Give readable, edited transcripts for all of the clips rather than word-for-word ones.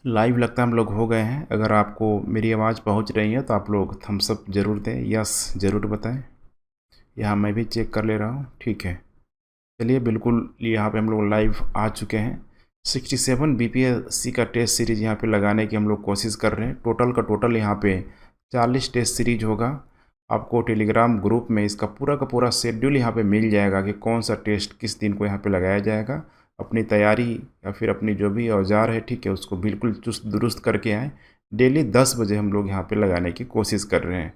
Live लगता है हम लोग हो गए हैं। अगर आपको मेरी आवाज़ पहुंच रही है तो आप लोग थम्स अप ज़रूर दें, यस ज़रूर बताएं। यहाँ मैं भी चेक कर ले रहा हूँ, ठीक है। चलिए बिल्कुल यहाँ पे हम लोग लाइव आ चुके हैं। 67 बीपीएससी का टेस्ट सीरीज़ यहाँ पे लगाने की हम लोग कोशिश कर रहे हैं। टोटल का टोटल यहाँ पे 40 टेस्ट सीरीज होगा। आपको टेलीग्राम ग्रुप में इसका पूरा का पूरा शेड्यूल यहाँ पे मिल जाएगा कि कौन सा टेस्ट किस दिन को यहाँ पे लगाया जाएगा। अपनी तैयारी या फिर अपनी जो भी औजार है, ठीक है, उसको बिल्कुल चुस्त दुरुस्त करके आएँ। डेली 10 बजे हम लोग यहाँ पे लगाने की कोशिश कर रहे हैं।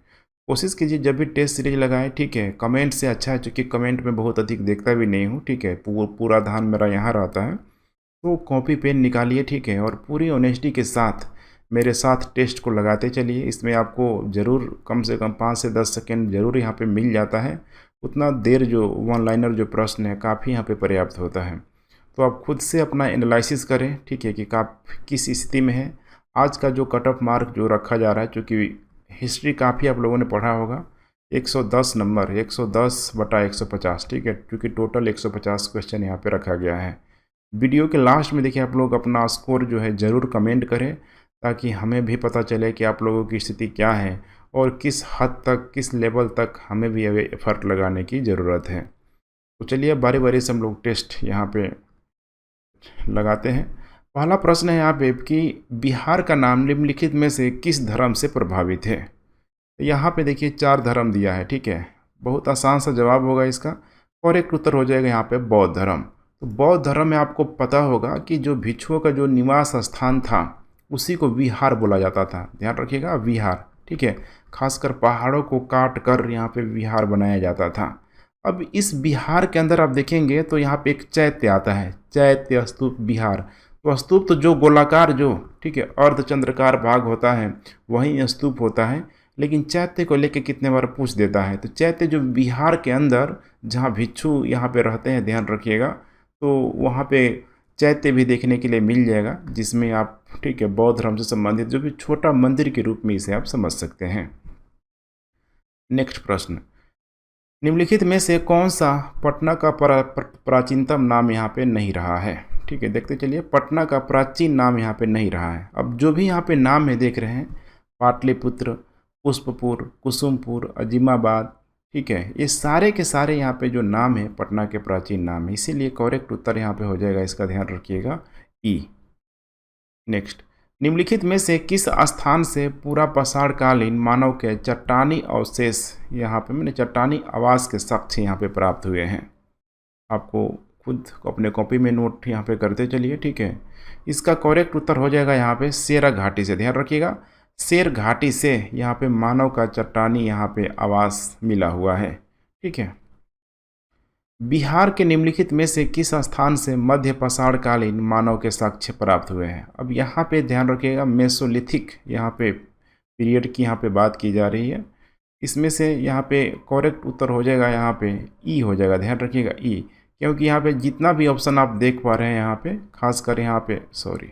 कोशिश कीजिए जब भी टेस्ट सीरीज लगाएं, ठीक है। कमेंट से अच्छा है, चूँकि कमेंट में बहुत अधिक देखता भी नहीं हूँ, ठीक है। पूरा ध्यान मेरा यहाँ रहता है। तो कॉपी पेन निकालिए, ठीक है, और पूरी ऑनेस्टी के साथ मेरे साथ टेस्ट को लगाते चलिए। इसमें आपको ज़रूर कम से कम 5 से 10 सेकेंड ज़रूर यहाँ पे मिल जाता है। उतना देर जो वन लाइनर जो प्रश्न है काफ़ी यहाँ पे पर्याप्त होता है। तो आप खुद से अपना एनालिसिस करें, ठीक है, कि आप किस स्थिति में है। आज का जो कट ऑफ मार्क जो रखा जा रहा है, चूँकि हिस्ट्री काफ़ी आप लोगों ने पढ़ा होगा, 110 नंबर, 110/150, ठीक है, क्योंकि टोटल 150 क्वेश्चन यहाँ पे रखा गया है। वीडियो के लास्ट में देखिए आप लोग अपना स्कोर जो है ज़रूर कमेंट करें, ताकि हमें भी पता चले कि आप लोगों की स्थिति क्या है और किस हद तक, किस लेवल तक हमें भी अभी एफर्ट लगाने की ज़रूरत है। तो चलिए बारी बारी से हम लोग टेस्ट यहाँ पे लगाते हैं। पहला प्रश्न है यहाँ पे कि बिहार का नाम निम्नलिखित में से किस धर्म से प्रभावित है। यहाँ पे देखिए 4 धर्म दिया है, ठीक है। बहुत आसान सा जवाब होगा इसका, और एक उत्तर हो जाएगा यहाँ पे बौद्ध धर्म। तो बौद्ध धर्म में आपको पता होगा कि जो भिक्षुओं का जो निवास स्थान था उसी को विहार बोला जाता था। ध्यान रखिएगा, विहार, ठीक है। खासकर पहाड़ों को काट कर यहाँ पे विहार बनाया जाता था। अब इस विहार के अंदर आप देखेंगे तो यहाँ पे एक चैत्य आता है, चैत्य स्तूप विहार। तो स्तूप तो जो गोलाकार जो, ठीक है, अर्धचंद्रकार भाग होता है वही स्तूप होता है। लेकिन चैत्य को लेके कितने बार पूछ देता है। तो चैत्य जो बिहार के अंदर जहाँ भिक्षु यहाँ पे रहते हैं, ध्यान रखिएगा, तो वहाँ पे चैत्य भी देखने के लिए मिल जाएगा, जिसमें आप, ठीक है, बौद्ध धर्म से संबंधित जो भी छोटा मंदिर के रूप में इसे आप समझ सकते हैं। नेक्स्ट प्रश्न, निम्नलिखित में से कौन सा पटना का प्राचीनतम नाम यहाँ पे नहीं रहा है। ठीक है, देखते चलिए, पटना का प्राचीन नाम यहाँ पे नहीं रहा है। अब जो भी यहाँ पे नाम है देख रहे हैं, पाटलिपुत्र, पुष्पपुर, कुसुमपुर, अजीमाबाद, ठीक है, ये सारे के सारे यहाँ पे जो नाम है पटना के प्राचीन नाम है। इसीलिए करेक्ट उत्तर यहाँ पे हो जाएगा, इसका ध्यान रखिएगा, ई। नेक्स्ट, निम्नलिखित में से किस स्थान से पूरा पाषाणकालीन मानव के चट्टानी अवशेष यहाँ पे, मैंने चट्टानी आवास के साक्ष्य यहाँ पे प्राप्त हुए हैं। आपको खुद अपने कॉपी में नोट यहाँ पे करते चलिए, ठीक है। इसका करेक्ट उत्तर हो जाएगा यहाँ पे शेरा घाटी से। ध्यान रखिएगा, शेर घाटी से यहाँ पे मानव का चट्टानी यहाँ पे आवास मिला हुआ है, ठीक है। बिहार के निम्नलिखित में से किस स्थान से मध्य पाषाणकालीन मानव के साक्ष्य प्राप्त हुए हैं। अब यहाँ पे ध्यान रखिएगा, मेसोलिथिक यहाँ पे पीरियड की यहाँ पे बात की जा रही है। इसमें से यहाँ पे करेक्ट उत्तर हो जाएगा यहाँ पे ई हो जाएगा। ध्यान रखिएगा ई, क्योंकि यहाँ पे जितना भी ऑप्शन आप देख पा रहे हैं यहाँ पे, खासकर यहाँ पे, सॉरी,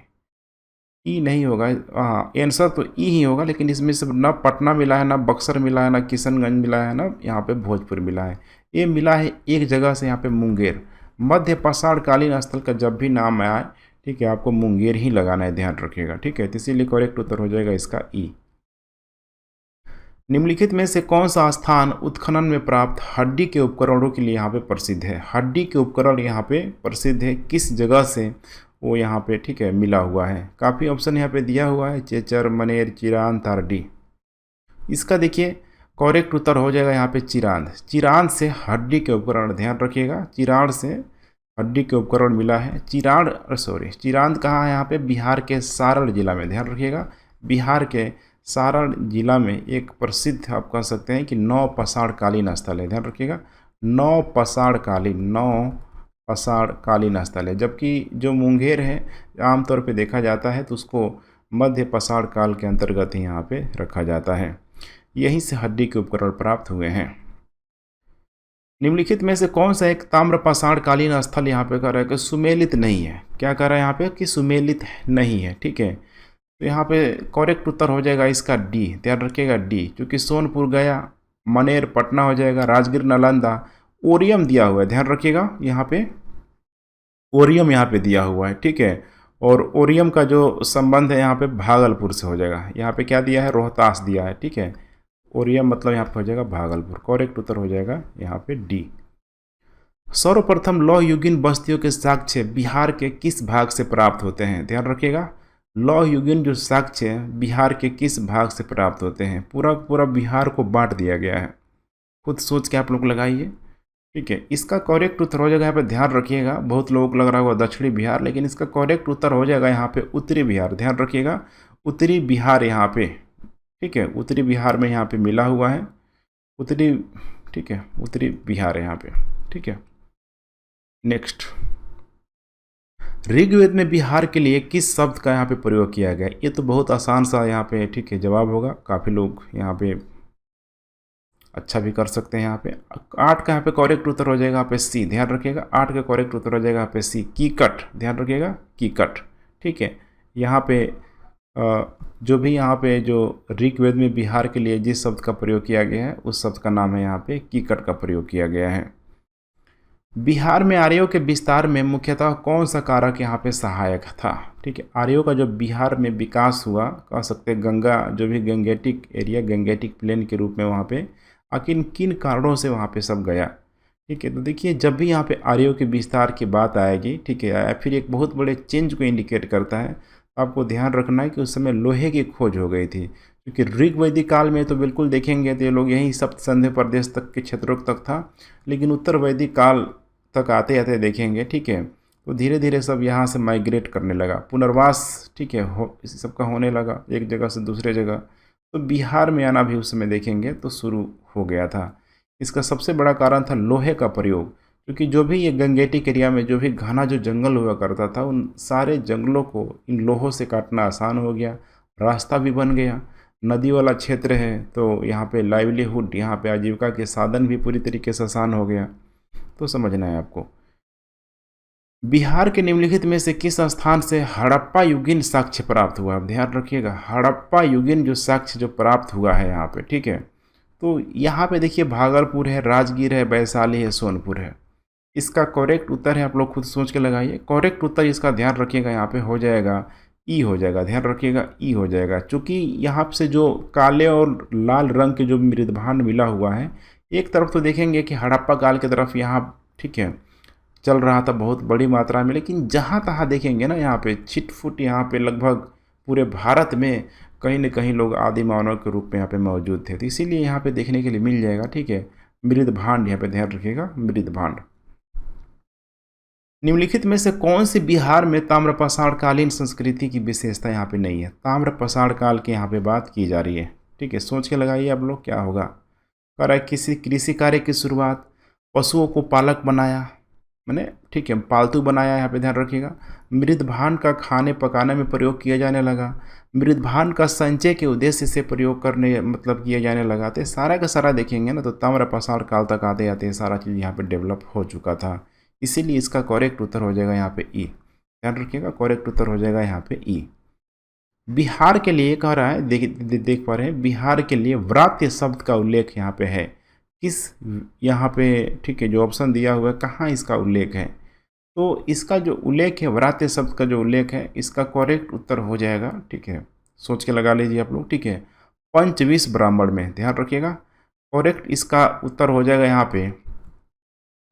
ई नहीं होगा, हाँ आंसर तो ई ही होगा, लेकिन इसमें से ना पटना मिला है, ना बक्सर मिला है, ना किशनगंज मिला है, ना यहाँ पे भोजपुर मिला है। ये मिला है एक जगह से, यहाँ पे मुंगेर। मध्य पाषाणकालीन स्थल का जब भी नाम आए, ठीक है, आपको मुंगेर ही लगाना है, ध्यान रखिएगा, ठीक है। तो इसीलिए करेक्ट उत्तर हो जाएगा इसका ई। निम्नलिखित में से कौन सा स्थान उत्खनन में प्राप्त हड्डी के उपकरणों के लिए यहाँ पे प्रसिद्ध है। हड्डी के उपकरण यहाँ पे प्रसिद्ध है, किस जगह से वो यहाँ पे, ठीक है, मिला हुआ है। काफ़ी ऑप्शन यहाँ पे दिया हुआ है, चेचर, मनेर, चिरांद, तारडी। इसका देखिए करेक्ट उत्तर हो जाएगा यहाँ पे चिरांद। चिरांद से हड्डी के उपकरण, ध्यान रखिएगा, चिरांद से हड्डी के उपकरण मिला है। चिरांद कहाँ है यहाँ पे, बिहार के सारण जिला में। ध्यान रखिएगा, बिहार के सारण जिला में एक प्रसिद्ध, आप कह सकते हैं कि 9 पाषाणकालीन स्थल है। ध्यान रखिएगा, 9 पाषाणकालीन स्थल है। जबकि जो मुंगेर है आमतौर पे देखा जाता है तो उसको मध्य पाषाण काल के अंतर्गत ही यहाँ पे रखा जाता है। यहीं से हड्डी के उपकरण प्राप्त हुए हैं। निम्नलिखित में से कौन सा एक ताम्र पाषाणकालीन स्थल यहाँ पे कह रहा है कि सुमेलित नहीं है। क्या कह रहा है यहाँ पे कि सुमेलित नहीं है, ठीक है। तो यहाँ पे करेक्ट उत्तर हो जाएगा इसका डी। ध्यान रखिएगा डी, क्योंकि सोनपुर गया, मनेर पटना हो जाएगा, राजगीर नालंदा, ओरियम दिया हुआ है। ध्यान रखिएगा यहाँ पे ओरियम यहाँ पे दिया हुआ है, ठीक है। और ओरियम का जो संबंध है यहाँ पे भागलपुर से हो जाएगा। यहाँ पे क्या दिया है, रोहतास दिया है, ठीक है। ओरियम मतलब यहाँ पे हो जाएगा भागलपुर। करेक्ट उत्तर हो जाएगा यहाँ पे डी। सर्वप्रथम लौह युगीन बस्तियों के साक्ष्य बिहार के किस भाग से प्राप्त होते हैं? ध्यान रखिएगा, लौह युगीन जो साक्ष्य बिहार के किस भाग से प्राप्त होते हैं? पूरा पूरा बिहार को बांट दिया गया है, खुद सोच के आप लोग लगाइए, ठीक है। इसका करेक्ट उत्तर हो जाएगा, यहाँ पे ध्यान रखिएगा, बहुत लोगों को लग रहा होगा दक्षिणी बिहार, लेकिन इसका करेक्ट उत्तर हो जाएगा यहाँ पे उत्तरी बिहार। ध्यान रखिएगा, उत्तरी बिहार यहाँ पे, ठीक है, उत्तरी बिहार में यहाँ पे मिला हुआ है उत्तरी, ठीक है, उत्तरी बिहार है यहाँ पे, ठीक है। नेक्स्ट, ऋग्वेद में बिहार के लिए किस शब्द का यहाँ पे प्रयोग किया गया? ये तो बहुत आसान सा यहाँ पे, ठीक है, जवाब होगा। काफ़ी लोग यहाँ पे अच्छा भी कर सकते हैं। यहाँ पे 8 का यहाँ पे करेक्ट उत्तर हो जाएगा यहाँ पे सी। ध्यान रखिएगा, 8 का करेक्ट उत्तर हो जाएगा यहाँ पे सी, कीकट। ध्यान रखिएगा, कीकट, ठीक है। यहाँ पे जो भी यहाँ पे जो ऋग्वेद में बिहार के लिए जिस शब्द का प्रयोग किया गया है उस शब्द का नाम है यहाँ पे कीकट का प्रयोग किया गया है। बिहार में आर्यों के विस्तार में मुख्यतः कौन सा कारक यहाँ पे सहायक था? ठीक है, आर्यों का जो बिहार में विकास हुआ, कह सकते हैं गंगा जो भी गंगेटिक एरिया, गंगेटिक प्लेन के रूप में वहाँ पे आखिर किन कारणों से वहाँ पे सब गया? ठीक है, तो देखिए जब भी यहाँ पे आर्यों के विस्तार की बात आएगी, ठीक है, फिर एक बहुत बड़े चेंज को इंडिकेट करता है। आपको ध्यान रखना है कि उस समय लोहे की खोज हो गई थी, क्योंकि ऋग्वैदिक काल में तो बिल्कुल देखेंगे तो ये लोग यहीं सप्त संध्य प्रदेश तक के क्षेत्रों तक था, लेकिन उत्तर वैदिक काल तक आते आते देखेंगे, ठीक है, तो धीरे धीरे सब यहाँ से माइग्रेट करने लगा, पुनर्वास, ठीक है, इस सब का होने लगा एक जगह से दूसरे जगह। तो बिहार में आना भी उस समय देखेंगे तो शुरू हो गया था। इसका सबसे बड़ा कारण था लोहे का प्रयोग, क्योंकि जो भी ये गंगेटिक एरिया में जो भी घना जो जंगल हुआ करता था उन सारे जंगलों को इन लोहों से काटना आसान हो गया, रास्ता भी बन गया, नदी वाला क्षेत्र है तो यहाँ पे लाइवलीहुड, यहाँ पे आजीविका के साधन भी पूरी तरीके से आसान हो गया। तो समझना है आपको। बिहार के निम्नलिखित में से किस स्थान से हड़प्पा युगीन साक्ष्य प्राप्त हुआ? आप ध्यान रखिएगा, हड़प्पा युगीन जो साक्ष्य जो प्राप्त हुआ है यहाँ पे, ठीक है, तो यहाँ पे देखिए भागलपुर है, राजगीर है, वैशाली है, सोनपुर है। इसका करेक्ट उत्तर है, आप लोग खुद सोच के लगाइए, करेक्ट उत्तर इसका ध्यान रखिएगा यहाँ पे हो जाएगा ई हो जाएगा। ध्यान रखिएगा ई हो जाएगा, चूँकि यहाँ से जो काले और लाल रंग के जो मृदभांड मिला हुआ है, एक तरफ तो देखेंगे कि हड़प्पा काल की तरफ यहाँ, ठीक है, चल रहा था बहुत बड़ी मात्रा में, लेकिन जहाँ तहाँ देखेंगे ना यहाँ पे छिटफुट, यहाँ पे लगभग पूरे भारत में कहीं न कहीं लोग आदि मानव के रूप में यहाँ पे मौजूद थे, तो इसीलिए यहाँ पे देखने के लिए मिल जाएगा, ठीक है, मृदभांड। यहाँ पे ध्यान रखिएगा मृदभांड। निम्नलिखित में से कौन सी बिहार में ताम्रपाषाण कालीन संस्कृति की विशेषता यहाँ पे नहीं है? ताम्रपाषाण काल की यहाँ पे बात की जा रही है, ठीक है, सोच के लगाइए आप लोग क्या होगा। कह रहा है किसी कृषि कार्य की शुरुआत, पशुओं को पालक बनाया, मैंने, ठीक है, पालतू बनाया, यहाँ पे ध्यान रखिएगा। मृदभांड का खाने पकाने में प्रयोग किया जाने लगा, मृदभांड का संचय के उद्देश्य से प्रयोग करने मतलब किया जाने लगा। तो सारा का सारा देखेंगे ना तो ताम्रपाषाण काल तक आते आते सारा चीज़ यहाँ पे डेवलप हो चुका था, इसीलिए इसका करेक्ट उत्तर हो जाएगा यहाँ पे ई। ध्यान रखिएगा, करेक्ट उत्तर हो जाएगा यहाँ पे ई। बिहार के लिए कह रहा है, देख पा रहे हैं, बिहार के लिए व्रात्य शब्द का उल्लेख यहाँ पे है किस, यहाँ पे, ठीक है, जो ऑप्शन दिया हुआ है कहाँ इसका उल्लेख है? तो इसका जो उल्लेख है, व्रात्य शब्द का जो उल्लेख है, इसका करेक्ट उत्तर हो जाएगा, ठीक है, सोच के लगा लीजिए आप लोग, ठीक है, पंचविश ब्राह्मण में। ध्यान रखिएगा, करेक्ट इसका उत्तर हो जाएगा यहाँ पे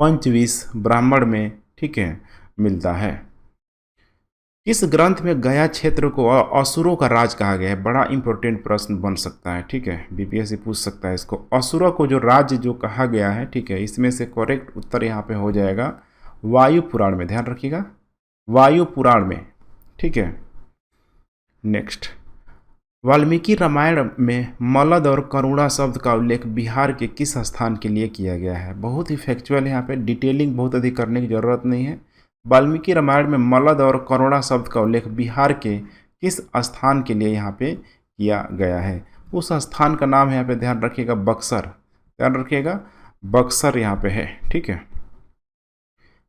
पंचविश ब्राह्मण में, ठीक है, मिलता है। किस ग्रंथ में गया क्षेत्र को असुरों का राज कहा गया है? बड़ा इंपॉर्टेंट प्रश्न बन सकता है, ठीक है, बीपीएससी पूछ सकता है इसको। असुरों को जो राज्य जो कहा गया है, ठीक है, इसमें से करेक्ट उत्तर यहाँ पे हो जाएगा वायु पुराण में। ध्यान रखिएगा, वायु पुराण में, ठीक है। नेक्स्ट, वाल्मीकि रामायण में मलद और करुणा शब्द का उल्लेख बिहार के किस स्थान के लिए किया गया है? बहुत ही फैक्चुअल है, यहाँ पे डिटेलिंग बहुत अधिक करने की जरूरत नहीं है। वाल्मीकि रामायण में मलद और करुणा शब्द का उल्लेख बिहार के किस स्थान के लिए यहाँ पे किया गया है? उस स्थान का नाम है, यहाँ पे ध्यान रखिएगा, बक्सर। ध्यान रखिएगा, बक्सर यहाँ पे है, ठीक है।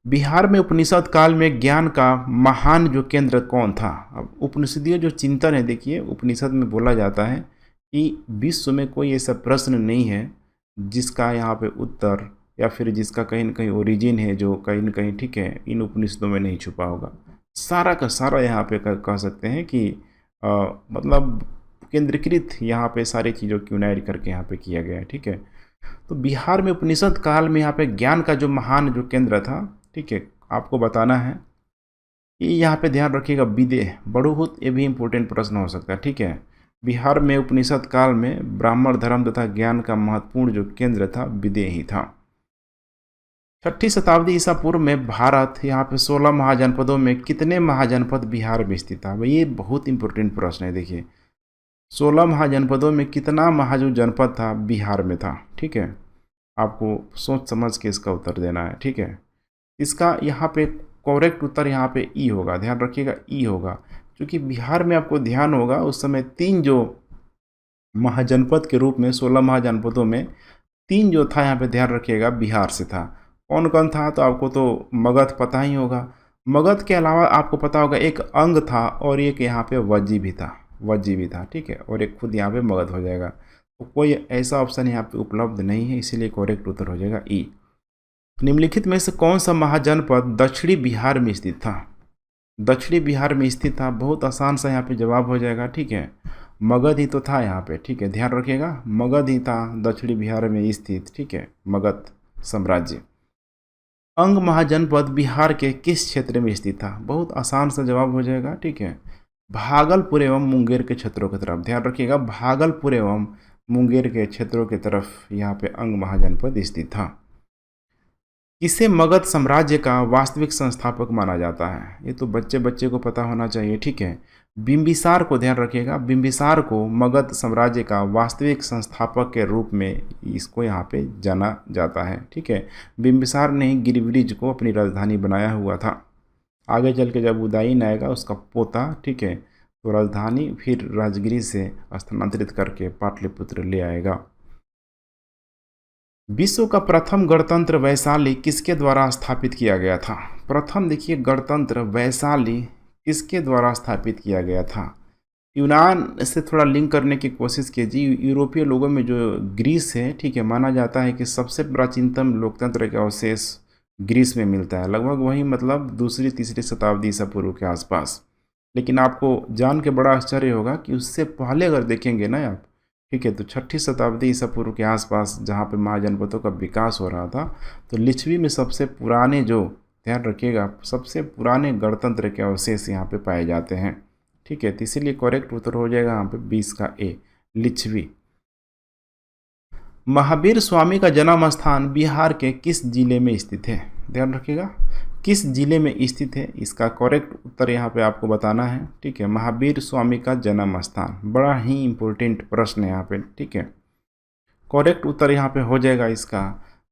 बिहार में उपनिषद काल में ज्ञान का महान जो केंद्र कौन था? अब उपनिषदीय जो चिंतन है, देखिए उपनिषद में बोला जाता है कि विश्व में कोई ऐसा प्रश्न नहीं है जिसका यहाँ पे उत्तर या फिर जिसका कहीं न कहीं ओरिजिन है जो कहीं न कहीं, ठीक है, इन उपनिषदों में नहीं छुपा होगा। सारा का सारा यहाँ पे कह सकते हैं कि मतलब केंद्रीकृत यहाँ पे सारी चीज़ों की यूनाइट करके यहाँ पे किया गया है, ठीक है। तो बिहार में उपनिषद काल में यहाँ पे ज्ञान का जो महान जो केंद्र था, ठीक है, आपको बताना है। ये यहाँ पे ध्यान रखिएगा, विदेह बड़ुहुत, ये भी इम्पोर्टेंट प्रश्न हो सकता है, ठीक है। बिहार में उपनिषद काल में ब्राह्मण धर्म तथा ज्ञान का महत्वपूर्ण जो केंद्र था विदेह ही था। 6ठी शताब्दी ईसा पूर्व में भारत यहाँ पे 16 महाजनपदों में कितने महाजनपद बिहार में स्थित था? भाई ये बहुत इंपॉर्टेंट प्रश्न है। देखिए 16 महाजनपदों में कितना महाजू जनपद था बिहार में था, ठीक है। आपको सोच समझ के इसका उत्तर देना है, ठीक है। इसका यहाँ पे करेक्ट उत्तर यहाँ पे ई होगा, ध्यान रखिएगा ई होगा, क्योंकि बिहार में आपको ध्यान होगा उस समय 3 जो महाजनपद के रूप में 16 महाजनपदों में 3 जो था यहाँ पे ध्यान रखिएगा बिहार से था। कौन कौन था? तो आपको तो मगध पता ही होगा। मगध के अलावा आपको पता होगा एक अंग था और एक यहाँ पे वज्जी भी था, वज्जी भी था, ठीक है, और एक खुद यहाँ पे मगध हो जाएगा। तो कोई ऐसा ऑप्शन यहाँ पे उपलब्ध नहीं है, इसीलिए करेक्ट उत्तर हो जाएगा ई। निम्नलिखित में से कौन सा महाजनपद दक्षिणी बिहार में स्थित था? दक्षिणी बिहार में स्थित था, बहुत आसान सा यहाँ पे जवाब हो जाएगा, ठीक है। मगध ही तो था यहाँ पे, ठीक है, ध्यान रखिएगा मगध ही था दक्षिणी बिहार में स्थित, ठीक है, मगध साम्राज्य। अंग महाजनपद बिहार के किस क्षेत्र में स्थित था? बहुत आसान सा जवाब हो जाएगा, ठीक है, भागलपुर एवं मुंगेर के क्षेत्रों की तरफ। ध्यान रखिएगा भागलपुर एवं मुंगेर के क्षेत्रों की तरफ यहाँ पे अंग महाजनपद स्थित था। किसे मगध साम्राज्य का वास्तविक संस्थापक माना जाता है? ये तो बच्चे बच्चे को पता होना चाहिए, ठीक है। बिंबिसार को ध्यान रखिएगा, बिंबिसार को मगध साम्राज्य का वास्तविक संस्थापक के रूप में इसको यहाँ पे जाना जाता है, ठीक है। बिंबिसार ने गिरिब्रिज को अपनी राजधानी बनाया हुआ था। आगे चल के जब उदयन आएगा उसका पोता, ठीक है, तो राजधानी फिर राजगिरी से स्थानांतरित करके पाटलिपुत्र ले आएगा। विश्व का प्रथम गणतंत्र वैशाली किसके द्वारा स्थापित किया गया था? प्रथम देखिए गणतंत्र वैशाली किसके द्वारा स्थापित किया गया था? यूनान से थोड़ा लिंक करने की कोशिश कीजिए। यूरोपीय लोगों में जो ग्रीस है, ठीक है, माना जाता है कि सबसे प्राचीनतम लोकतंत्र के अवशेष ग्रीस में मिलता है, लगभग वही मतलब 2री-3री शताब्दी ईसा पूर्व के आसपास। लेकिन आपको जान के बड़ा आश्चर्य होगा कि उससे पहले अगर देखेंगे ना आप, ठीक है, तो 6ठी शताब्दी ईसा पूर्व के आसपास जहाँ पे महाजनपदों का विकास हो रहा था, तो लिच्छवी में सबसे पुराने जो, ध्यान रखिएगा, सबसे पुराने गणतंत्र के अवशेष यहाँ पे पाए जाते हैं, ठीक है। तो इसीलिए करेक्ट उत्तर हो जाएगा यहाँ पे 20 का ए, लिच्छवी। महावीर स्वामी का जन्म स्थान बिहार के किस जिले में स्थित है? ध्यान रखिएगा किस जिले में स्थित है, इसका करेक्ट उत्तर यहाँ पे आपको बताना है, ठीक है। महावीर स्वामी का जन्म स्थान बड़ा ही इम्पोर्टेंट प्रश्न है यहाँ पे, ठीक है। करेक्ट उत्तर यहाँ पे हो जाएगा इसका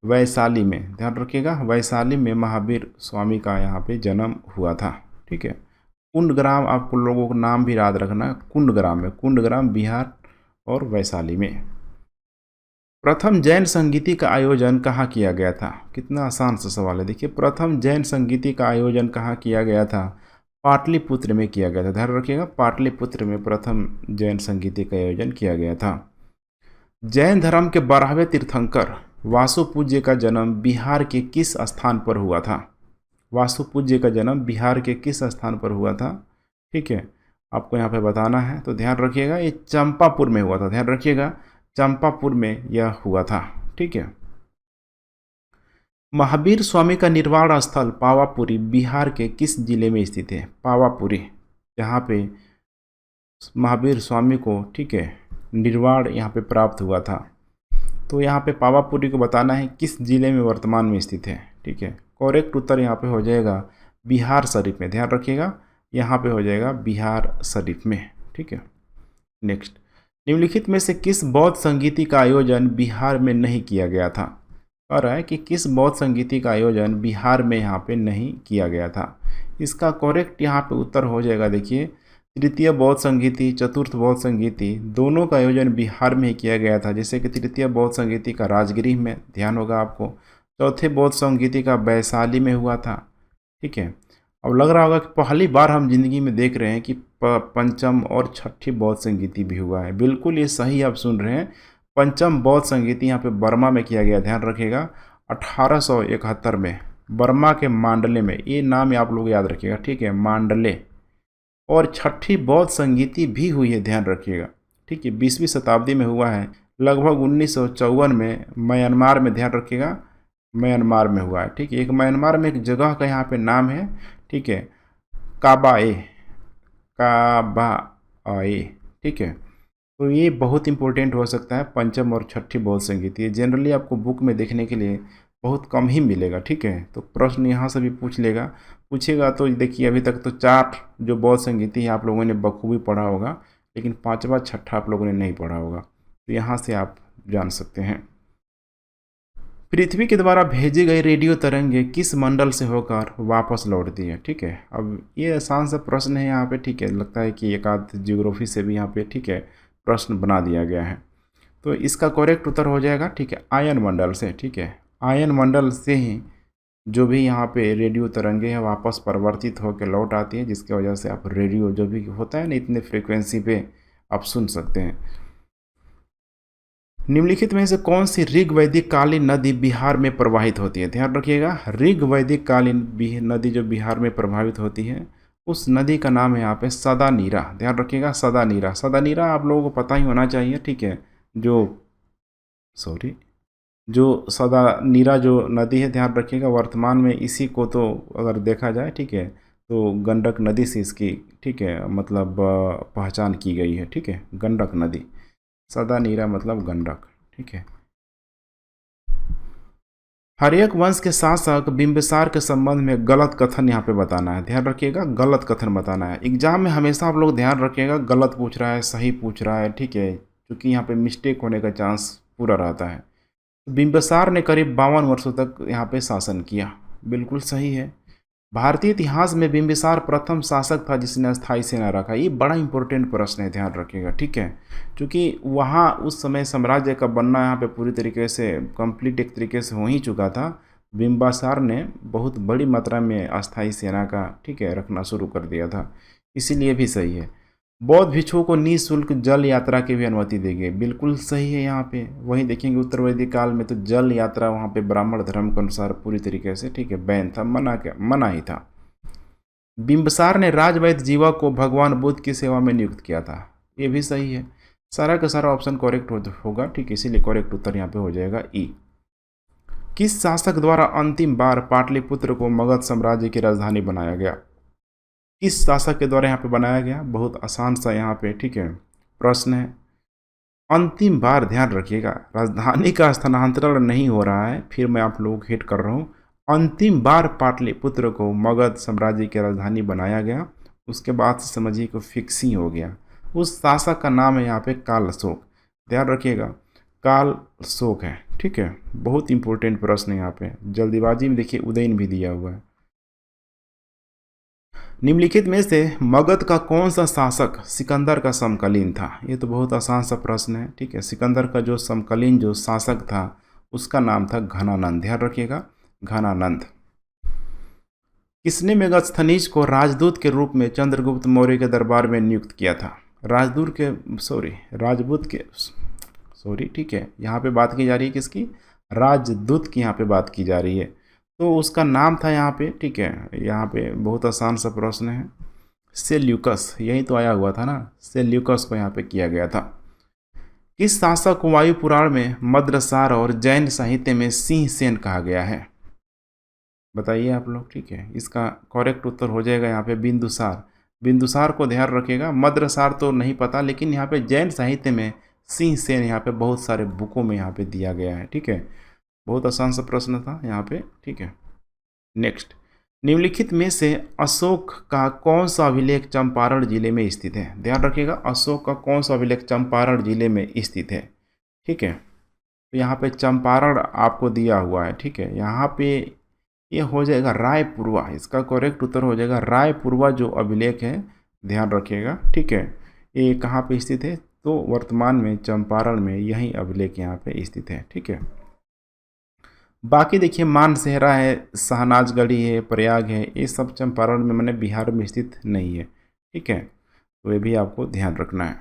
वैशाली में। ध्यान रखिएगा वैशाली में महावीर स्वामी का यहाँ पे जन्म हुआ था, ठीक है। कुंडग्राम, आपको लोगों का नाम भी याद रखना, कुंडग्राम में, कुंडग्राम बिहार और वैशाली में। प्रथम जैन संगीति का आयोजन कहाँ किया गया था? कितना आसान सा सवाल है। देखिए प्रथम जैन संगीति का आयोजन कहाँ किया गया था? पाटलिपुत्र में किया गया था। ध्यान रखिएगा पाटलिपुत्र में प्रथम जैन संगीति का आयोजन किया गया था। जैन धर्म के 12वें तीर्थंकर वासुपूज्य का जन्म बिहार के किस स्थान पर हुआ था? वासुपूज्य का जन्म बिहार के किस स्थान पर हुआ था, ठीक है, आपको यहाँ पे बताना है। तो ध्यान रखिएगा ये चंपापुर में हुआ था, ध्यान रखिएगा चंपापुर में यह हुआ था, ठीक है। महावीर स्वामी का निर्वाण स्थल पावापुरी बिहार के किस जिले में स्थित है? पावापुरी, जहाँ पे महावीर स्वामी को, ठीक है, निर्वाण यहाँ पे प्राप्त हुआ था। तो यहाँ पे पावापुरी को बताना है किस जिले में वर्तमान में स्थित है, ठीक है। करेक्ट उत्तर यहाँ पे हो जाएगा बिहार शरीफ में। ध्यान रखिएगा यहाँ पे हो जाएगा बिहार शरीफ में, ठीक है। नेक्स्ट, निम्नलिखित में से किस बौद्ध संगीति का आयोजन बिहार में नहीं किया गया था? कह रहा है कि किस बौद्ध संगीति का आयोजन बिहार में यहाँ पे नहीं किया गया था। इसका करेक्ट यहाँ पे उत्तर हो जाएगा, देखिए तृतीय बौद्ध संगीति, चतुर्थ बौद्ध संगीति, दोनों का आयोजन बिहार में ही किया गया था। जैसे कि तृतीय बौद्ध संगीति का राजगिरी में, ध्यान होगा आपको। चौथे बौद्ध संगीति का वैशाली में हुआ था, ठीक है। अब लग रहा होगा कि पहली बार हम जिंदगी में देख रहे हैं कि पंचम और छठी बौद्ध संगीति भी हुआ है। बिल्कुल ये सही आप सुन रहे हैं, पंचम बौद्ध संगीति यहाँ पे बर्मा में किया गया। ध्यान रखिएगा 1871 में बर्मा के मांडले में, ये नाम आप लोग याद रखिएगा, ठीक है, मांडले। और छठी बौद्ध संगीति भी हुई है, ध्यान रखिएगा, ठीक है, 20वीं शताब्दी में हुआ है, लगभग 1954 में म्यांमार में, ध्यान रखिएगा, म्यांमार में हुआ है, ठीक है। एक म्यांमार में एक जगह का यहाँ पे नाम है, ठीक है, काबाए, काबाए, ठीक है। तो ये बहुत इंपॉर्टेंट हो सकता है, पंचम और छठी बौद्ध संगीत, ये जनरली आपको बुक में देखने के लिए बहुत कम ही मिलेगा, ठीक है। तो प्रश्न यहाँ से भी पूछेगा तो देखिए, अभी तक तो 4 जो बौद्ध संगीति है आप लोगों ने बखूबी पढ़ा होगा, लेकिन 5वां छठा आप लोगों ने नहीं पढ़ा होगा, तो यहाँ से आप जान सकते हैं। पृथ्वी के द्वारा भेजी गई रेडियो तरंगे किस मंडल से होकर वापस लौटती है, ठीक है। अब ये आसान सा प्रश्न है यहाँ पे, ठीक है, लगता है कि एक आध जियोग्राफी से भी यहाँ पे, ठीक है, प्रश्न बना दिया गया है। तो इसका करेक्ट उत्तर हो जाएगा, ठीक है, आयन मंडल से, ठीक है, आयन मंडल से ही जो भी यहाँ पे रेडियो तरंगे हैं वापस परिवर्तित होकर लौट आती है, जिसकी वजह से आप रेडियो जो भी होता है ना, इतने फ्रिक्वेंसी पे आप सुन सकते हैं। निम्नलिखित में से कौन सी ऋग वैदिक कालीन नदी बिहार में प्रवाहित होती है, ध्यान रखिएगा, ऋग वैदिक कालीन नदी जो बिहार में प्रभावित होती है, उस नदी का नाम है यहाँ पे सदा नीरा, ध्यान रखिएगा, सदा नीरा। सदा नीरा आप लोगों को पता ही होना चाहिए, ठीक है, जो सदा नीरा जो नदी है, ध्यान रखिएगा, वर्तमान में इसी को तो अगर देखा जाए, ठीक है, तो गंडक नदी से इसकी, ठीक है, मतलब पहचान की गई है, ठीक है, गंडक नदी, सदा नीरा मतलब गंडक, ठीक है। हर्यक वंश के शासक बिंबिसार के संबंध में गलत कथन यहाँ पे बताना है, ध्यान रखिएगा, गलत कथन बताना है। एग्जाम में हमेशा आप लोग ध्यान रखिएगा, गलत पूछ रहा है, सही पूछ रहा है, ठीक है, क्योंकि यहाँ पे मिस्टेक होने का चांस पूरा रहता है। बिंबिसार ने करीब 52 वर्षों तक यहाँ पे शासन किया, बिल्कुल सही है। भारतीय इतिहास में बिंबिसार प्रथम शासक था जिसने अस्थायी सेना रखा, ये बड़ा इंपॉर्टेंट प्रश्न है, ध्यान रखिएगा, ठीक है, क्योंकि वहाँ उस समय साम्राज्य का बनना यहाँ पे पूरी तरीके से कंप्लीट एक तरीके से हो ही चुका था। बिंबिसार ने बहुत बड़ी मात्रा में अस्थायी सेना का, ठीक है, रखना शुरू कर दिया था, इसीलिए भी सही है। बौद्ध भिक्षुओं को निःशुल्क जल यात्रा की भी अनुमति दी गई, बिल्कुल सही है यहाँ पे। वहीं देखेंगे उत्तर वैदिक काल में तो जल यात्रा वहाँ पे ब्राह्मण धर्म के अनुसार पूरी तरीके से, ठीक है, बैन था, मना ही था। बिंबिसार ने राजवैद्य जीवा को भगवान बुद्ध की सेवा में नियुक्त किया था, ये भी सही है। सारा का सारा ऑप्शन करेक्ट होगा, ठीक है, इसीलिए करेक्ट उत्तर यहाँ पे हो जाएगा ई। किस शासक द्वारा अंतिम बार पाटलिपुत्र को मगध साम्राज्य की राजधानी बनाया गया, किस शासक के द्वारा यहाँ पे बनाया गया, बहुत आसान सा यहाँ पे, ठीक है, प्रश्न है। अंतिम बार, ध्यान रखिएगा, राजधानी का स्थानांतरण नहीं हो रहा है, फिर मैं आप लोगों को हिट कर रहा हूँ, अंतिम बार पाटलिपुत्र को मगध साम्राज्य की राजधानी बनाया गया, उसके बाद से समझिए कि फिक्स ही हो गया। उस शासक का नाम है यहाँ पे काल अशोक, ध्यान रखिएगा, काल अशोक है, ठीक है, बहुत इंपॉर्टेंट प्रश्न है यहाँ पे, जल्दीबाजी में देखिए उदयन भी दिया हुआ है। निम्नलिखित में से मगध का कौन सा शासक सिकंदर का समकालीन था, ये तो बहुत आसान सा प्रश्न है, ठीक है, सिकंदर का जो समकालीन जो शासक था उसका नाम था घनानंद, ध्यान रखिएगा, घनानंद। किसने मेगास्थनीज को राजदूत के रूप में चंद्रगुप्त मौर्य के दरबार में नियुक्त किया था, ठीक है, यहाँ पे बात की जा रही है किसकी, राजदूत की यहाँ पे बात की जा रही है, तो उसका नाम था यहाँ पे, ठीक है, यहाँ पे बहुत आसान सा प्रश्न है, सेल्यूकस, यही तो आया हुआ था ना, सेल्यूकस को यहाँ पे किया गया था। किस शासक को वायु पुराण में मद्रसार और जैन साहित्य में सिंह सेन कहा गया है, बताइए आप लोग, ठीक है, इसका करेक्ट उत्तर हो जाएगा यहाँ पे बिंदुसार। बिंदुसार को ध्यान रखिएगा, मद्रसार तो नहीं पता, लेकिन यहाँ पे जैन साहित्य में सिंह सेन यहाँ पे बहुत सारे बुकों में यहाँ पे दिया गया है, ठीक है, बहुत आसान सा प्रश्न था यहाँ पे, ठीक है। नेक्स्ट, निम्नलिखित में से अशोक का कौन सा अभिलेख चंपारण जिले में स्थित है, ध्यान रखिएगा, अशोक का कौन सा अभिलेख चंपारण जिले में स्थित है, ठीक है, तो यहाँ पे चंपारण आपको दिया हुआ है, ठीक है, यहाँ पे ये हो जाएगा रायपुरवा, इसका करेक्ट उत्तर हो जाएगा रायपुरवा जो अभिलेख है, ध्यान रखिएगा, ठीक है, ये कहाँ पे स्थित है, तो वर्तमान में चंपारण में यही अभिलेख यहाँ पे स्थित है, ठीक है। बाकी देखिए मानसेहरा है, शहनाजगढ़ी है, प्रयाग है, ये सब चंपारण में मैंने बिहार में स्थित नहीं है, ठीक है, तो ये भी आपको ध्यान रखना है।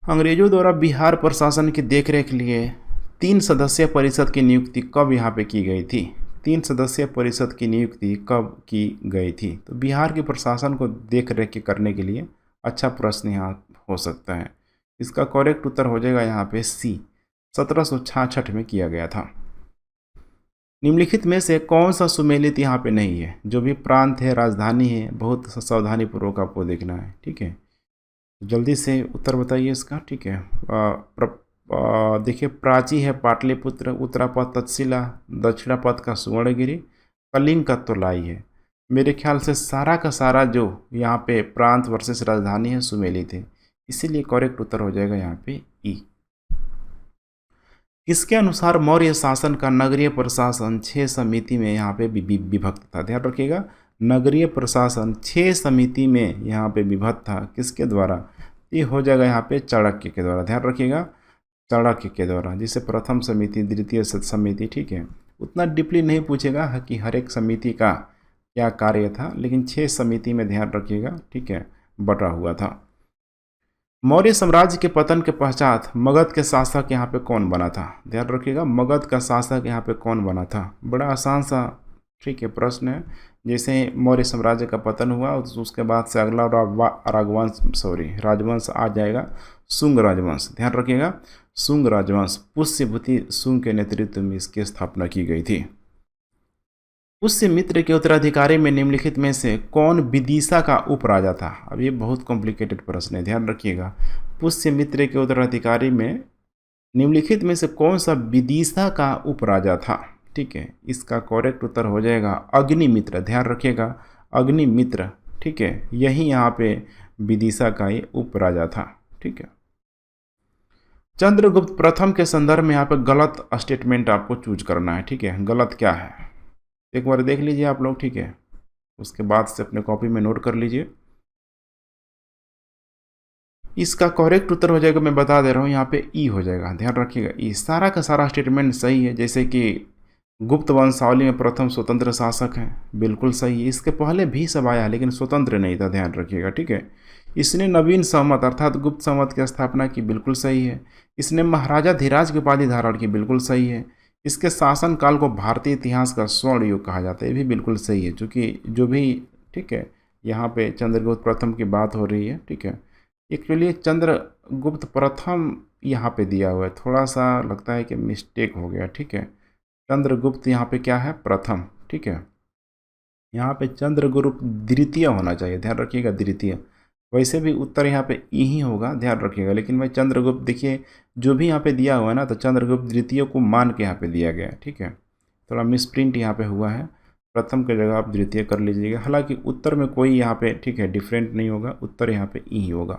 अंग्रेजों द्वारा बिहार प्रशासन की देखरेख के लिए 3 सदस्यीय परिषद की नियुक्ति कब यहाँ पे की गई थी, 3 सदस्यीय परिषद की नियुक्ति कब की गई थी? तो बिहार के प्रशासन को देख रेख के करने के लिए अच्छा प्रश्न यहाँ हो सकता है। इसका करेक्ट उत्तर हो जाएगा यहाँ पे सी, 1766 में किया गया था। निम्नलिखित में से कौन सा सुमेलित यहाँ पे नहीं है? जो भी प्रांत है, राजधानी है, बहुत सावधानी पूर्वक आपको देखना है, ठीक है। जल्दी से उत्तर बताइए इसका, ठीक है। देखिए, प्राची है पाटलिपुत्र, उत्तरापद तक्षशिला, दक्षिणापद का सुवर्णगिरी, कलिंग का तोलाई है। मेरे ख्याल से सारा का सारा जो यहाँ पे प्रांत वर्सेस राजधानी है सुमेलित है, इसीलिए करेक्ट उत्तर हो जाएगा यहाँ पे ई। इसके अनुसार मौर्य शासन का नगरीय प्रशासन 6 समिति में यहाँ पे विभक्त था। ध्यान रखिएगा, नगरीय प्रशासन 6 समिति में यहाँ पे विभक्त था। किसके द्वारा? ये हो जाएगा यहाँ पे चाणक्य के द्वारा। ध्यान रखिएगा, चाणक्य के द्वारा, जिसे प्रथम समिति, द्वितीय समिति, ठीक है। उतना डीपली नहीं पूछेगा कि हर एक समिति का क्या कार्य था, लेकिन 6 समिति में ध्यान रखिएगा, ठीक है, बटा हुआ था। मौर्य साम्राज्य के पतन के पश्चात मगध के शासक यहाँ पे कौन बना था? ध्यान रखिएगा, मगध का शासक यहाँ पे कौन बना था? बड़ा आसान सा, ठीक है, प्रश्न है। जैसे मौर्य साम्राज्य का पतन हुआ उसके बाद से अगला राजवंश आ जाएगा शुंग राजवंश। ध्यान रखिएगा, शुंग राजवंश, पुष्यभूति शुंग के नेतृत्व में इसकी स्थापना की गई थी। पुष्यमित्र के उत्तराधिकारी में निम्नलिखित में से कौन विदिशा का उपराजा था? अब ये बहुत कॉम्प्लिकेटेड प्रश्न है, ध्यान रखिएगा। पुष्यमित्र के उत्तराधिकारी में निम्नलिखित में से कौन सा विदिशा का उपराजा था? ठीक है, इसका करेक्ट उत्तर हो जाएगा अग्निमित्र। ध्यान रखिएगा, अग्निमित्र, ठीक है, यही यहाँ पे विदिशा का ये उपराजा था। ठीक है, चंद्रगुप्त प्रथम के संदर्भ में यहाँ पे गलत स्टेटमेंट आपको चूज करना है। ठीक है, गलत क्या है एक बार देख लीजिए आप लोग, ठीक है, उसके बाद से अपने कॉपी में नोट कर लीजिए। इसका करेक्ट उत्तर हो जाएगा, मैं बता दे रहा हूँ, यहाँ पे ई हो जाएगा। ध्यान रखिएगा, ई सारा का सारा स्टेटमेंट सही है। जैसे कि गुप्त वंशावली में प्रथम स्वतंत्र शासक हैं, बिल्कुल सही है। इसके पहले भी सब आया लेकिन स्वतंत्र नहीं था, ध्यान रखिएगा। ठीक है, इसने नवीन संवत अर्थात गुप्त संवत की स्थापना की, बिल्कुल सही है। इसने महाराजा धीराज की उपाधि धारण की, बिल्कुल सही है। इसके शासन काल को भारतीय इतिहास का स्वर्ण युग कहा जाता है, ये भी बिल्कुल सही है। चूँकि जो भी, ठीक है, यहाँ पे चंद्रगुप्त प्रथम की बात हो रही है। ठीक है, एक्चुअली चंद्रगुप्त प्रथम यहाँ पे दिया हुआ है, थोड़ा सा लगता है कि मिस्टेक हो गया। ठीक है, चंद्रगुप्त यहाँ पे क्या है? प्रथम। ठीक है, यहाँ पे चंद्रगुप्त द्वितीय होना चाहिए, ध्यान रखिएगा, द्वितीय। वैसे भी उत्तर यहाँ पे ई ही होगा, ध्यान रखिएगा। लेकिन भाई चंद्रगुप्त, देखिए जो भी यहाँ पे दिया हुआ है ना, तो चंद्रगुप्त द्वितीय को मान के यहाँ पे दिया गया है। ठीक है, थोड़ा मिसप्रिंट यहाँ पे हुआ है, प्रथम की जगह आप द्वितीय कर लीजिएगा। हालांकि उत्तर में कोई यहाँ पे, ठीक है, डिफरेंट नहीं होगा, उत्तर यहाँ पे ई ही होगा।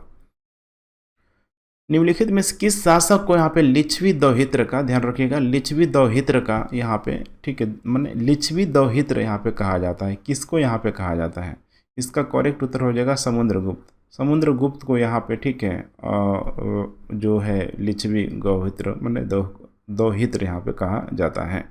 निम्नलिखित में किस शासक को यहाँ पे लिच्छवी दौहित्र का, ध्यान रखिएगा, लिच्छवी दौहित्र का यहाँ पे, ठीक है, माने लिच्छवी दौहित्र यहाँ पे कहा जाता है, किसको यहाँ पे कहा जाता है? इसका करेक्ट उत्तर हो जाएगा समुद्रगुप्त। समुद्रगुप्त को यहाँ पे, ठीक है, जो है लिच्छवी दौहित्र माने दौहित्र यहाँ पे कहा जाता है।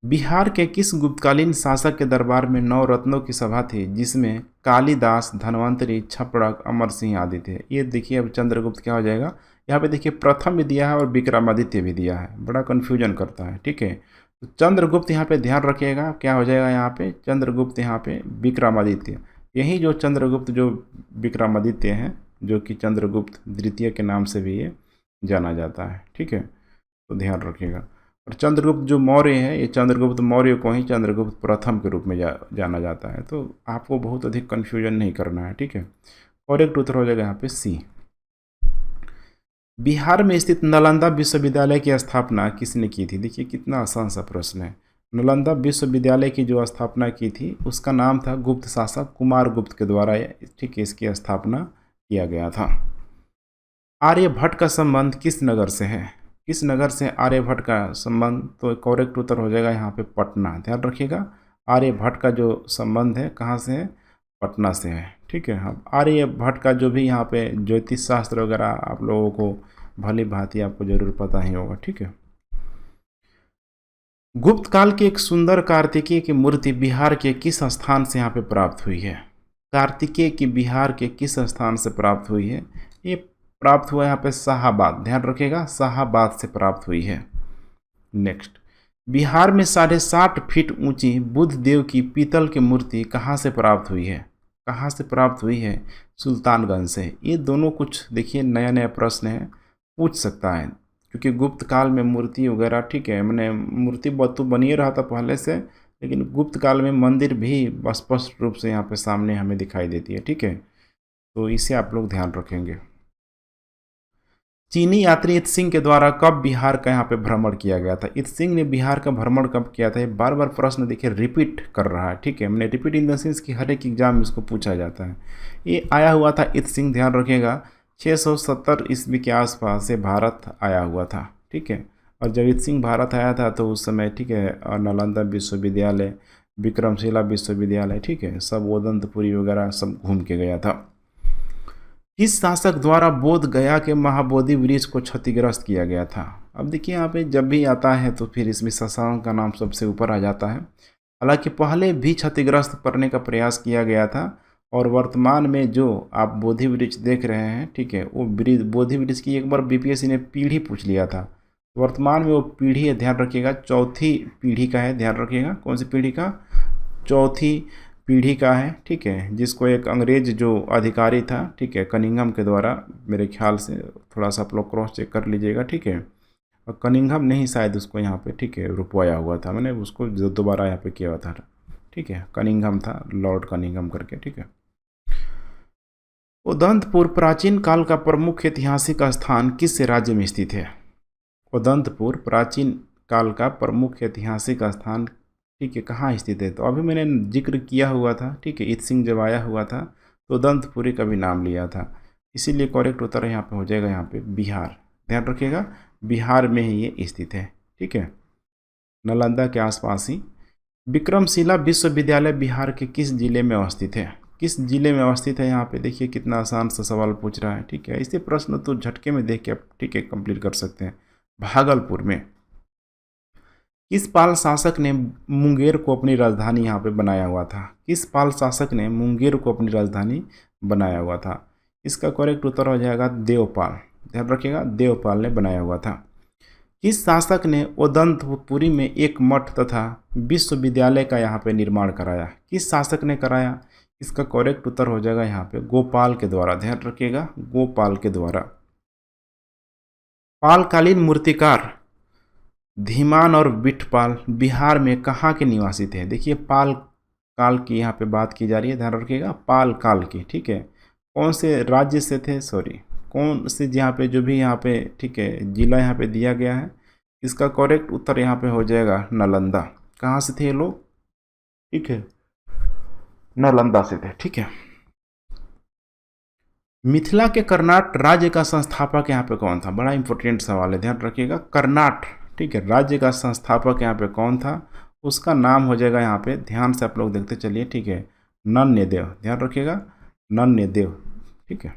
बिहार के किस गुप्तकालीन शासक के दरबार में 9 रत्नों की सभा थी, जिसमें कालिदास, धन्वंतरी, छपड़क, अमर सिंह आदि थे? ये देखिए, अब चंद्रगुप्त क्या हो जाएगा, यहाँ पे देखिए प्रथम भी दिया है और विक्रमादित्य भी दिया है, बड़ा कन्फ्यूजन करता है। ठीक है, तो चंद्रगुप्त यहाँ पे ध्यान रखिएगा, क्या हो जाएगा यहाँ पे? चंद्रगुप्त यहाँ पे विक्रमादित्य, यही जो चंद्रगुप्त जो विक्रमादित्य हैं, जो कि चंद्रगुप्त द्वितीय के नाम से भी ये जाना जाता है। ठीक है, तो ध्यान रखिएगा। और चंद्रगुप्त जो मौर्य है, ये चंद्रगुप्त मौर्य को ही चंद्रगुप्त प्रथम के रूप में जाना जाता है। तो आपको बहुत अधिक कन्फ्यूजन नहीं करना है। ठीक है, करेक्ट उत्तर हो जाएगा यहाँ पे सी। बिहार में स्थित नालंदा विश्वविद्यालय की स्थापना किसने की थी? देखिए कितना आसान सा प्रश्न है। नालंदा विश्वविद्यालय की जो स्थापना की थी उसका नाम था गुप्त शासक कुमारगुप्त के द्वारा, ठीक है, इसकी स्थापना किया गया था। आर्यभट्ट का संबंध किस नगर से है? किस नगर से आर्यभट्ट का संबंध? तो करेक्ट उत्तर हो जाएगा यहाँ पे पटना। ध्यान रखिएगा, आर्यभट्ट का जो संबंध है कहाँ से है? पटना से है। ठीक है, अब आर्यभट्ट का जो भी यहाँ पे ज्योतिष शास्त्र वगैरह आप लोगों को भली भांति आपको जरूर पता ही होगा। ठीक है, गुप्त काल की एक सुंदर कार्तिकेय की मूर्ति बिहार के किस स्थान से यहाँ पे प्राप्त हुई है? कार्तिकेय की बिहार के किस स्थान से प्राप्त हुई है? ये प्राप्त हुआ यहाँ पे शाहाबाद। ध्यान रखिएगा, शाहाबाद से प्राप्त हुई है। नेक्स्ट, बिहार में 60.5 फीट ऊंची बुद्ध देव की पीतल की मूर्ति कहाँ से प्राप्त हुई है? कहाँ से प्राप्त हुई है? सुल्तानगंज से। ये दोनों कुछ देखिए नया नया प्रश्न है, पूछ सकता है, क्योंकि गुप्त काल में मूर्ति वगैरह, ठीक है, मैंने मूर्ति तो बन ही रहा था पहले से, लेकिन गुप्त काल में मंदिर भी स्पष्ट रूप से यहाँ पे सामने हमें दिखाई देती है। ठीक है, तो इसे आप लोग ध्यान रखेंगे। चीनी यात्री इत सिंह के द्वारा कब बिहार का यहाँ पे भ्रमण किया गया था? इत सिंह ने बिहार का भ्रमण कब किया था? ये बार बार प्रश्न देखिए रिपीट कर रहा है। ठीक है, मैंने रिपीट इन द सेंस कि हर एक एग्जाम में इसको पूछा जाता है। ये आया हुआ था इत सिंह, ध्यान रखिएगा, 670 ईस्वी के आसपास से भारत आया हुआ था। ठीक है, और जब इत सिंह भारत आया था तो उस समय, ठीक है, नालंदा विश्वविद्यालय, विक्रमशिला विश्वविद्यालय, ठीक है, सब ओदंतपुरी वगैरह सब घूम के गया था। किस शासक द्वारा बोध गया के महाबोधि वृक्ष को क्षतिग्रस्त किया गया था? अब देखिए यहाँ पे जब भी आता है तो फिर इसमें शशांक का नाम सबसे ऊपर आ जाता है। हालांकि पहले भी क्षतिग्रस्त करने का प्रयास किया गया था, और वर्तमान में जो आप बोधि वृक्ष देख रहे हैं, ठीक है, वो बोधि वृक्ष की एक बार बीपीएससी ने पीढ़ी पूछ लिया था। वर्तमान में वो पीढ़ी है, ध्यान रखिएगा, चौथी पीढ़ी का है, ध्यान रखिएगा, कौन सी पीढ़ी का? चौथी पीढ़ी का है। ठीक है, जिसको एक अंग्रेज जो अधिकारी था, ठीक है, कनिंघम के द्वारा, मेरे ख्याल से थोड़ा सा आप लोग क्रॉस चेक कर लीजिएगा। ठीक है, और कनिंघम ने ही शायद उसको यहाँ पे, ठीक है, रुकवाया हुआ था, मैंने उसको दोबारा यहाँ पे किया हुआ था। ठीक है, कनिंघम था, लॉर्ड कनिंघम करके। ठीक है, उदंतपुर प्राचीन काल का प्रमुख ऐतिहासिक स्थान किस राज्य में स्थित है? उदंतपुर प्राचीन काल का प्रमुख ऐतिहासिक स्थान, ठीक है, कहाँ स्थित है? तो अभी मैंने जिक्र किया हुआ था, ठीक है, इत सिंह जब आया हुआ था तो उदंतपुरी का भी नाम लिया था, इसीलिए करेक्ट उत्तर यहाँ पे हो जाएगा यहाँ पे बिहार। ध्यान रखिएगा, बिहार में ही ये स्थित है। ठीक है, नालंदा के आसपास ही। विक्रमशिला विश्वविद्यालय बिहार के किस जिले में अवस्थित है? किस जिले में अवस्थित है? यहाँ पे देखिए कितना आसान सा सवाल पूछ रहा है। ठीक है, इसे प्रश्न तो झटके में देख के आप, ठीक है, कंप्लीट कर सकते हैं। भागलपुर में। किस पाल शासक ने मुंगेर को अपनी राजधानी यहाँ पे बनाया हुआ था? किस पाल शासक ने मुंगेर को अपनी राजधानी बनाया हुआ था? इसका करेक्ट उत्तर हो जाएगा देवपाल। ध्यान रखिएगा, देवपाल ने बनाया हुआ था। किस शासक ने उदंतपुरी में एक मठ तथा विश्वविद्यालय का यहाँ पे निर्माण कराया? किस शासक ने कराया? इसका करेक्ट उत्तर हो जाएगा यहाँ पे गोपाल के द्वारा। ध्यान रखिएगा, गोपाल के द्वारा। पालकालीन मूर्तिकार धीमान और बिठपाल बिहार में कहाँ के निवासी थे? देखिए पाल काल की यहाँ पे बात की जा रही है, ध्यान रखिएगा, पाल काल की। ठीक है, कौन से राज्य से थे, सॉरी, कौन से यहाँ पे जो भी यहाँ पे, ठीक है, जिला यहाँ पे दिया गया है, इसका करेक्ट उत्तर यहाँ पे हो जाएगा नालंदा। कहाँ से थे ये लोग? ठीक है, नालंदा से थे। ठीक है, मिथिला के कर्नाट राज्य का संस्थापक यहाँ पे कौन था? बड़ा इंपॉर्टेंट सवाल है, ध्यान रखिएगा, कर्नाट, ठीक है, राज्य का संस्थापक यहाँ पे कौन था? उसका नाम हो जाएगा यहाँ पे, ध्यान से आप लोग देखते चलिए, ठीक है, नन्यदेव। ध्यान रखिएगा, नन्यदेव। ठीक है,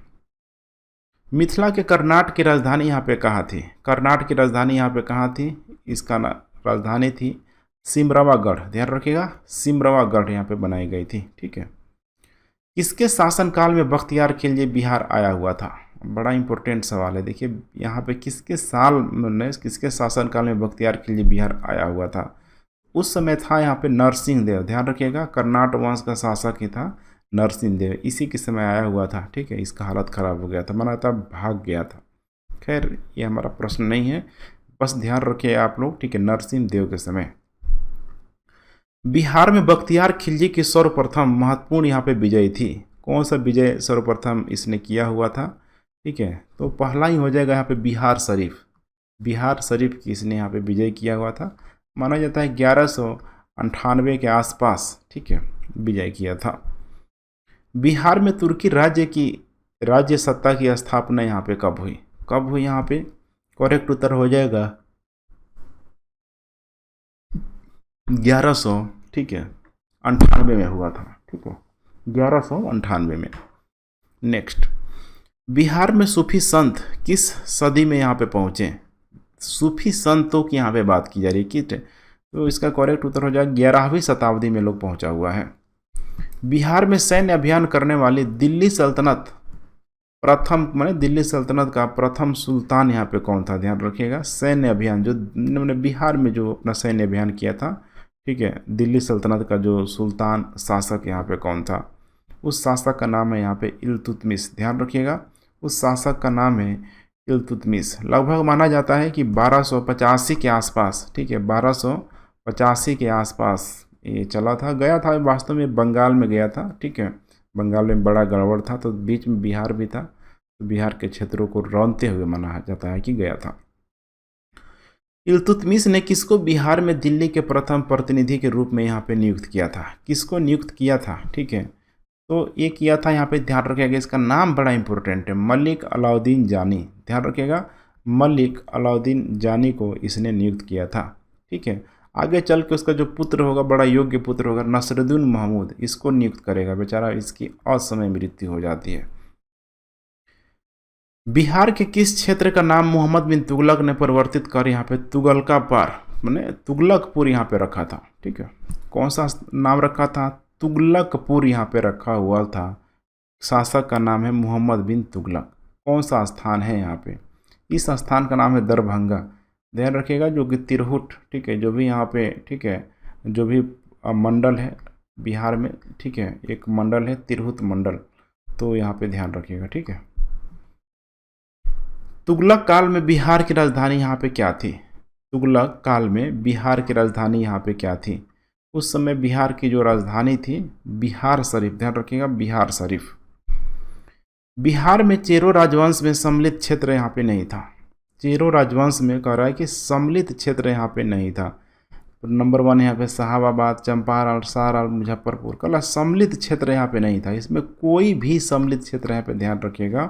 मिथिला के कर्नाट की राजधानी यहाँ पे कहाँ थी? कर्नाट की राजधानी यहाँ पे कहाँ थी? इसका राजधानी थी सिमरवागढ़। ध्यान रखिएगा, सिमरवागढ़ यहाँ पे बनाई गई थी। ठीक है, किसके शासनकाल में बख्तियार खिलजी बिहार आया हुआ था? बड़ा इंपॉर्टेंट सवाल है, देखिए यहाँ पे किसके साल में, किसके शासनकाल में बख्तियार खिलजी बिहार आया हुआ था? उस समय था यहाँ पे नरसिंह देव। ध्यान रखिएगा, कर्नाट वंश का शासक ही था नरसिंह देव, इसी के समय आया हुआ था। ठीक है, इसका हालत ख़राब हो गया था, माना था भाग गया था। खैर ये हमारा प्रश्न नहीं है, बस ध्यान रखिए आप लोग। ठीक है, नरसिंह देव के समय। बिहार में बख्तियार खिलजी की सर्वप्रथम महत्वपूर्ण यहाँ पे विजय थी। कौन सा विजय सर्वप्रथम इसने किया हुआ था? ठीक है, तो पहला ही हो जाएगा यहाँ पे बिहार शरीफ। बिहार शरीफ की इसने यहाँ पे विजय किया हुआ था, माना जाता है 1198 के आसपास। ठीक है, विजय किया था। बिहार में तुर्की राज्य की राज्य सत्ता की स्थापना यहाँ पे कब हुई? कब हुई यहाँ पे? करेक्ट उत्तर हो जाएगा 1100, ठीक है, 98 में हुआ था। ठीक है, 1198 में। नेक्स्ट, बिहार में सूफी संत किस सदी में यहाँ पे पहुँचे? सूफी संतों की यहाँ पे बात की जा रही है, तो इसका करेक्ट उत्तर हो जाएगा 11वीं शताब्दी में लोग पहुँचा हुआ है। बिहार में सैन्य अभियान करने वाली दिल्ली सल्तनत प्रथम माने दिल्ली सल्तनत का प्रथम सुल्तान यहाँ पे कौन था, ध्यान रखिएगा। सैन्य अभियान जो मैंने बिहार में जो अपना सैन्य अभियान किया था, ठीक है, दिल्ली सल्तनत का जो सुल्तान शासक यहाँ पे कौन था, उस शासक का नाम है यहाँ पे इल्तुतमिश, ध्यान रखिएगा। उस शासक का नाम है इल्तुतमिश। लगभग माना जाता है कि 1285 के आसपास, ठीक है, 1285 के आसपास ये चला था, गया था वास्तव में बंगाल में गया था, ठीक है। बंगाल में बड़ा गड़बड़ था तो बीच में बिहार भी था, तो बिहार के क्षेत्रों को रौंदते हुए माना जाता है कि गया था। इल्तुतमिश ने किसको बिहार में दिल्ली के प्रथम प्रतिनिधि के रूप में यहाँ पे नियुक्त किया था, किसको नियुक्त किया था, ठीक है। तो ये किया था यहाँ पे, ध्यान रखिएगा, इसका नाम बड़ा इंपॉर्टेंट है, मलिक अलाउद्दीन जानी, ध्यान रखिएगा, मलिक अलाउद्दीन जानी को इसने नियुक्त किया था, ठीक है। आगे चल के उसका जो पुत्र होगा, बड़ा योग्य पुत्र होगा, नसरुद्दीन महमूद, इसको नियुक्त करेगा, बेचारा इसकी असमय मृत्यु हो जाती है। बिहार के किस क्षेत्र का नाम मोहम्मद बिन तुगलक ने परिवर्तित कर यहाँ पे तुगलकापुर मैंने तुगलकपुर यहाँ पे रखा था, ठीक है। कौन सा नाम रखा था, तुगलकपुर यहाँ पे रखा हुआ था। शासक का नाम है मोहम्मद बिन तुगलक। कौन सा स्थान है यहाँ पे, इस स्थान का नाम है दरभंगा, ध्यान रखिएगा, जो कि तिरहुत, ठीक है, जो भी यहाँ पे, ठीक है, जो भी मंडल है बिहार में, ठीक है, एक मंडल है तिरहुत मंडल, तो यहाँ पे ध्यान रखिएगा, ठीक है। तुगलक काल में बिहार की राजधानी यहाँ पे क्या थी, तुगलक काल में बिहार की राजधानी यहाँ पे क्या थी। उस समय बिहार की जो राजधानी थी बिहार शरीफ, ध्यान रखिएगा, बिहार शरीफ। बिहार में चेरो राजवंश में सम्मिलित क्षेत्र यहाँ पे नहीं था। चेरो राजवंश में कह रहा है कि सम्मिलित क्षेत्र यहाँ पे नहीं था। नंबर 1 यहाँ पे शाहाबाद, चंपारण, सारण, मुजफ्फरपुर, कला सम्मिलित क्षेत्र यहाँ पे नहीं था। इसमें कोई भी सम्मिलित क्षेत्र यहाँ पे, ध्यान रखिएगा,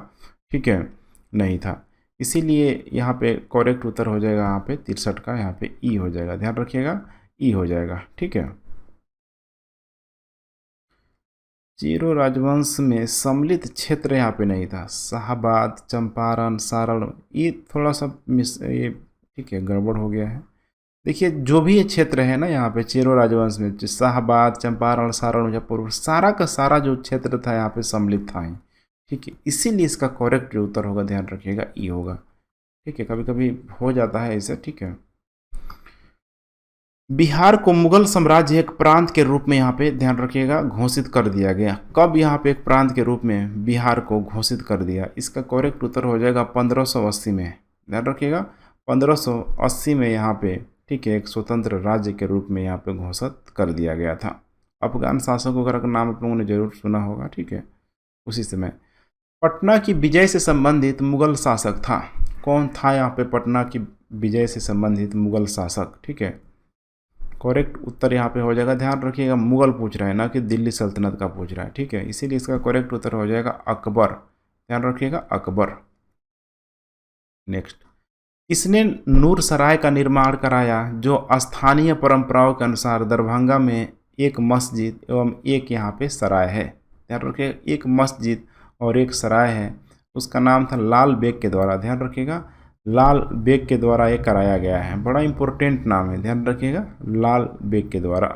ठीक है, नहीं था। इसीलिए यहाँ पे करेक्ट उत्तर हो जाएगा यहाँ पे 63 का, यहाँ पे ई हो जाएगा, ध्यान रखिएगा, ई हो जाएगा, ठीक है। चेरो राजवंश में सम्मिलित क्षेत्र यहाँ पे नहीं था। शाहाबाद, चंपारण, सारण, ये थोड़ा सा ये, ठीक है, गड़बड़ हो गया है। देखिए जो भी ये क्षेत्र है ना यहाँ पे चेरो राजवंश में, शाहाबाद, चंपारण, सारण, मुजफ्फरपुर, सारा का सारा जो क्षेत्र था यहाँ पे सम्मिलित था, ठीक है। इसीलिए इसका करेक्ट जो उत्तर होगा, ध्यान रखिएगा, ई होगा, ठीक है। कभी कभी हो जाता है ऐसे, ठीक है। बिहार को मुगल साम्राज्य एक प्रांत के रूप में यहाँ पे, ध्यान रखिएगा, घोषित कर दिया गया। कब यहाँ पे एक प्रांत के रूप में बिहार को घोषित कर दिया, इसका करेक्ट उत्तर हो जाएगा 1580 में, ध्यान रखिएगा, 1580 में यहाँ पे, ठीक है, एक स्वतंत्र राज्य के रूप में यहाँ पे घोषित कर दिया गया था। अफगान शासकों का नाम आप लोगों ने जरूर सुना होगा, ठीक है। उसी समय पटना की विजय से संबंधित मुगल शासक था, कौन था यहाँ पे पटना की विजय से संबंधित मुगल शासक, ठीक है। करेक्ट उत्तर यहाँ पे हो जाएगा, ध्यान रखिएगा, मुगल पूछ रहा है ना कि दिल्ली सल्तनत का पूछ रहा है, ठीक है। इसीलिए इसका करेक्ट उत्तर हो जाएगा अकबर, ध्यान रखिएगा, अकबर। नेक्स्ट, किसने नूरसराय का निर्माण कराया, जो स्थानीय परंपराओं के अनुसार दरभंगा में एक मस्जिद एवं एक यहाँ पे सराय है, ध्यान रखिएगा, एक मस्जिद और एक सराय है। उसका नाम था लाल बेग के द्वारा, ध्यान रखिएगा, लाल बेग के द्वारा ये कराया गया है। बड़ा इंपॉर्टेंट नाम है, ध्यान रखिएगा, लाल बेग के द्वारा।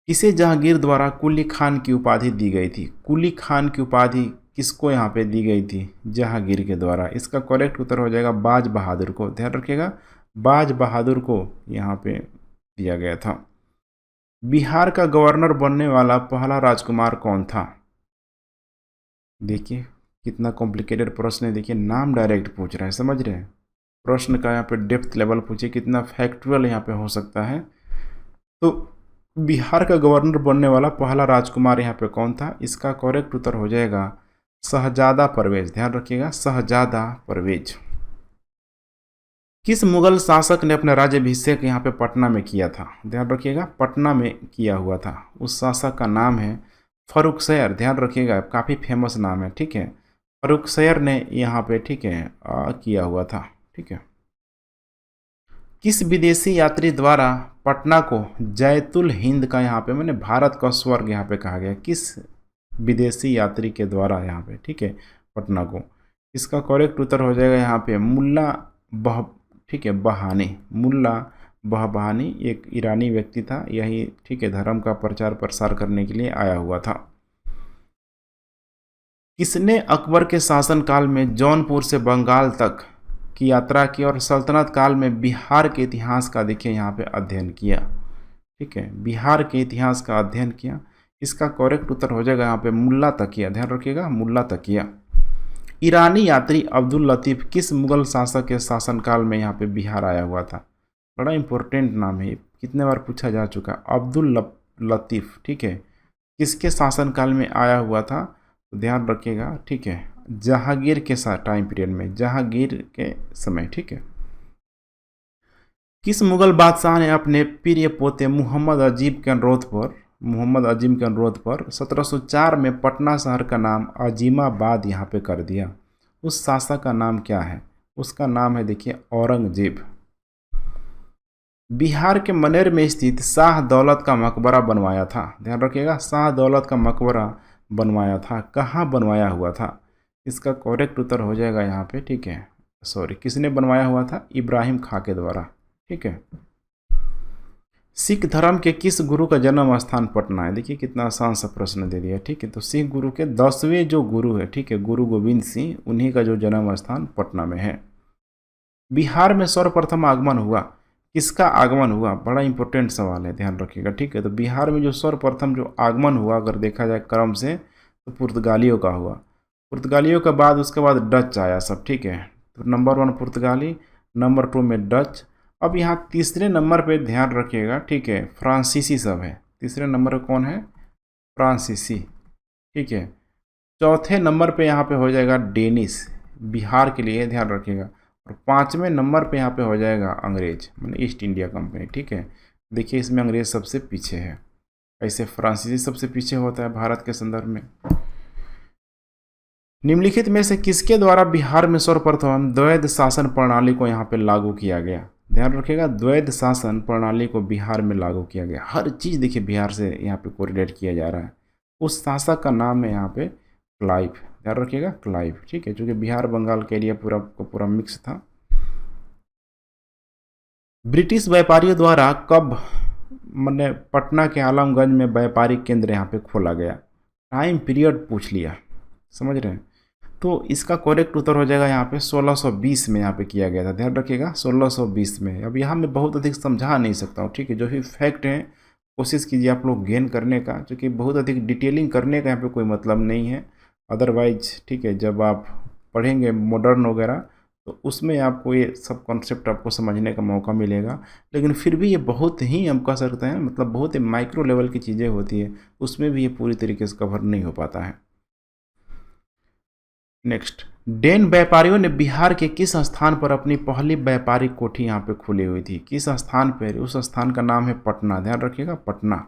इसे जहांगीर द्वारा कुली खान की उपाधि दी गई थी। कुली खान की उपाधि किसको यहाँ पे दी गई थी, जहांगीर के द्वारा। इसका करेक्ट उत्तर हो जाएगा बाज बहादुर को, ध्यान रखिएगा, बाज बहादुर को यहाँ पे दिया गया था। बिहार का गवर्नर बनने वाला पहला राजकुमार कौन था। देखिए कितना कॉम्प्लिकेटेड प्रश्न है, देखिए नाम डायरेक्ट पूछ रहा है, समझ रहे हैं, प्रश्न का यहाँ पे डेप्थ लेवल पूछिए, कितना फैक्चुअल यहाँ पे हो सकता है। तो बिहार का गवर्नर बनने वाला पहला राजकुमार यहाँ पे कौन था, इसका करेक्ट उत्तर हो जाएगा शहजादा परवेज, ध्यान रखिएगा, शहजादा परवेज। किस मुगल शासक ने अपना राज्याभिषेक यहाँ पे पटना में किया था, ध्यान रखिएगा, पटना में किया हुआ था। उस शासक का नाम है फर्रुखशहर, ध्यान रखिएगा, काफ़ी फेमस नाम है, ठीक है। फर्रुखशहर ने यहाँ पे, ठीक है, किया हुआ था, ठीक है। किस विदेशी यात्री द्वारा पटना को जैतुल हिंद का यहाँ पे, मैंने भारत का स्वर्ग यहाँ पे कहा गया, किस विदेशी यात्री के द्वारा यहाँ पे, ठीक है, पटना को। इसका करेक्ट उत्तर हो जाएगा यहाँ पे मुल्ला बह, ठीक है, बहानी, मुल्ला बहबहानी एक ईरानी व्यक्ति था, यही, ठीक है, धर्म का प्रचार प्रसार करने के लिए आया हुआ था। किसने अकबर के शासनकाल में जौनपुर से बंगाल तक की यात्रा की और सल्तनत काल में बिहार के इतिहास का देखिए यहाँ पे अध्ययन किया। ठीक है, बिहार के इतिहास का अध्ययन किया। इसका करेक्ट उत्तर हो जाएगा यहाँ पे मुल्ला तकिया, ध्यान रखिएगा मुल्ला तकिया। ईरानी यात्री अब्दुल लतीफ़ किस मुगल शासक के शासनकाल में यहाँ पे बिहार आया हुआ था? बड़ा इंपॉर्टेंट नाम है, कितने बार पूछा जा चुका। अब्दुल लतीफ़, ठीक है, किसके शासनकाल में आया हुआ था? तो ध्यान रखिएगा, ठीक है, जहांगीर के साथ टाइम पीरियड में, जहांगीर के समय। ठीक है, किस मुगल बादशाह ने अपने प्रिय पोते मोहम्मद अजीम के अनुरोध पर 1704 में पटना शहर का नाम अजीमाबाद यहाँ पे कर दिया? उस शासक का नाम क्या है? उसका नाम है देखिए औरंगजेब। बिहार के मनेर में स्थित शाह दौलत का मकबरा बनवाया था, ध्यान रखिएगा, शाह दौलत का मकबरा बनवाया था, कहाँ बनवाया हुआ था? इसका करेक्ट उत्तर हो जाएगा यहाँ पे, ठीक है, सॉरी, किसने बनवाया हुआ था? इब्राहिम खां के द्वारा। ठीक है, सिख धर्म के किस गुरु का जन्म स्थान पटना है? देखिए कितना आसान सा प्रश्न दे दिया। ठीक है, तो सिख गुरु के 10वें जो गुरु है, ठीक है, गुरु गोविंद सिंह, उन्हीं का जो जन्म स्थान पटना में है। बिहार में सर्वप्रथम आगमन हुआ, किसका आगमन हुआ? बड़ा इंपॉर्टेंट सवाल है, ध्यान रखिएगा। ठीक है, तो बिहार में जो सर्वप्रथम जो आगमन हुआ अगर देखा जाए क्रम से, तो पुर्तगालियों का हुआ। पुर्तगालियों के बाद उसके बाद डच आया सब। ठीक है, तो नंबर 1 पुर्तगाली, नंबर 2 में डच। अब यहाँ तीसरे नंबर पे ध्यान रखिएगा, ठीक है, फ्रांसीसी सब है। तीसरे नंबर पे कौन है? फ्रांसीसी। ठीक है, चौथे नंबर पे यहाँ पे हो जाएगा डेनिश, बिहार के लिए ध्यान रखिएगा। और 5वें नंबर पे यहाँ पे हो जाएगा अंग्रेज, मतलब ईस्ट इंडिया कंपनी। ठीक है, देखिए इसमें अंग्रेज सबसे पीछे है, ऐसे फ्रांसीसी सबसे पीछे होता है भारत के संदर्भ में। निम्नलिखित में से किसके द्वारा बिहार में सर्वप्रथम द्वैध शासन प्रणाली को यहाँ पे लागू किया गया? ध्यान रखिएगा, द्वैध शासन प्रणाली को बिहार में लागू किया गया। हर चीज़ देखिए बिहार से यहाँ पे कोरिलेट किया जा रहा है। उस शासक का नाम है यहाँ पे क्लाइव, ध्यान रखिएगा क्लाइव। ठीक है, चूँकि बिहार बंगाल के एरिया पूरा मिक्स था। ब्रिटिश व्यापारियों द्वारा कब मैंने पटना के आलमगंज में व्यापारिक केंद्र यहाँ पे खोला गया? टाइम पीरियड पूछ लिया, समझ रहे हैं? तो इसका करेक्ट उत्तर हो जाएगा यहाँ पे 1620 में यहाँ पे किया गया था, ध्यान रखिएगा 1620 में। अब यहाँ मैं बहुत अधिक समझा नहीं सकता हूँ, ठीक है, जो भी फैक्ट है कोशिश कीजिए आप लोग गेन करने का, क्योंकि बहुत अधिक डिटेलिंग करने का यहाँ पे कोई मतलब नहीं है अदरवाइज। ठीक है, जब आप पढ़ेंगे मॉडर्न वगैरह तो उसमें आपको ये सब कॉन्सेप्ट आपको समझने का मौका मिलेगा, लेकिन फिर भी ये बहुत ही हम कह सकते हैं मतलब बहुत ही माइक्रो लेवल की चीज़ें होती है, उसमें भी ये पूरी तरीके से कवर नहीं हो पाता है। नेक्स्ट, डेन व्यापारियों ने बिहार के किस स्थान पर अपनी पहली व्यापारिक कोठी यहाँ पे खुली हुई थी? किस स्थान पर? उस स्थान का नाम है पटना, ध्यान रखिएगा पटना।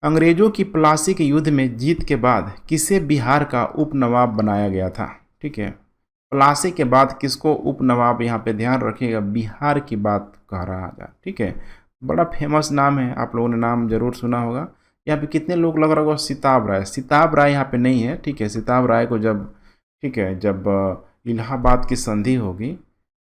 अंग्रेजों की प्लासी के युद्ध में जीत के बाद किसे बिहार का उपनवाब बनाया गया था? ठीक है, प्लासी के बाद किसको उपनवाब, यहाँ पे ध्यान रखिएगा बिहार की बात कह रहा था। ठीक है, बड़ा फेमस नाम है, आप लोगों ने नाम जरूर सुना होगा। यहाँ पे कितने लोग लग रहा होगा सिताब राय? सिताब राय यहाँ पे नहीं है। ठीक है, सिताब राय को जब, ठीक है, जब इलाहाबाद की संधि होगी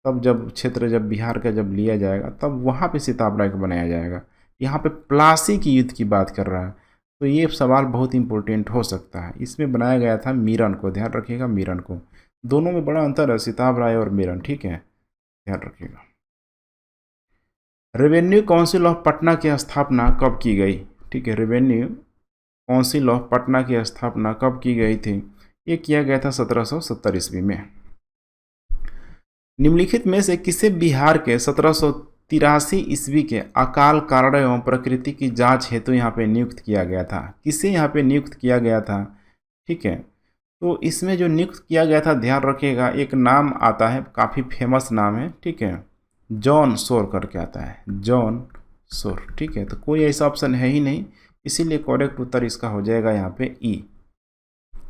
तब जब क्षेत्र जब बिहार का जब लिया जाएगा तब वहाँ पे सिताब राय को बनाया जाएगा। यहाँ पे प्लासी की युद्ध की बात कर रहा है, तो ये सवाल बहुत इंपॉर्टेंट हो सकता है। इसमें बनाया गया था मीरन को, ध्यान रखिएगा मीरन को। दोनों में बड़ा अंतर है, सिताब राय और मीरन। ठीक है, ध्यान रखिएगा। रेवेन्यू काउंसिल ऑफ पटना की स्थापना कब की गई? ठीक है, रेवेन्यू काउंसिल ऑफ पटना की स्थापना कब की गई थी? ये किया गया था 1770 ईस्वी में। निम्नलिखित में से किसे बिहार के 1783 ईस्वी के अकाल कारण एवं प्रकृति की जांच हेतु यहाँ पे नियुक्त किया गया था? किसे यहाँ पे नियुक्त किया गया था? ठीक है, तो इसमें जो नियुक्त किया गया था, ध्यान रखिएगा, एक नाम आता है, काफ़ी फेमस नाम है। ठीक है, जॉन शोर करके आता है, जॉन शोर। ठीक है, तो कोई ऐसा ऑप्शन है ही नहीं, इसीलिए करेक्ट उत्तर इसका हो जाएगा यहाँ पे ई।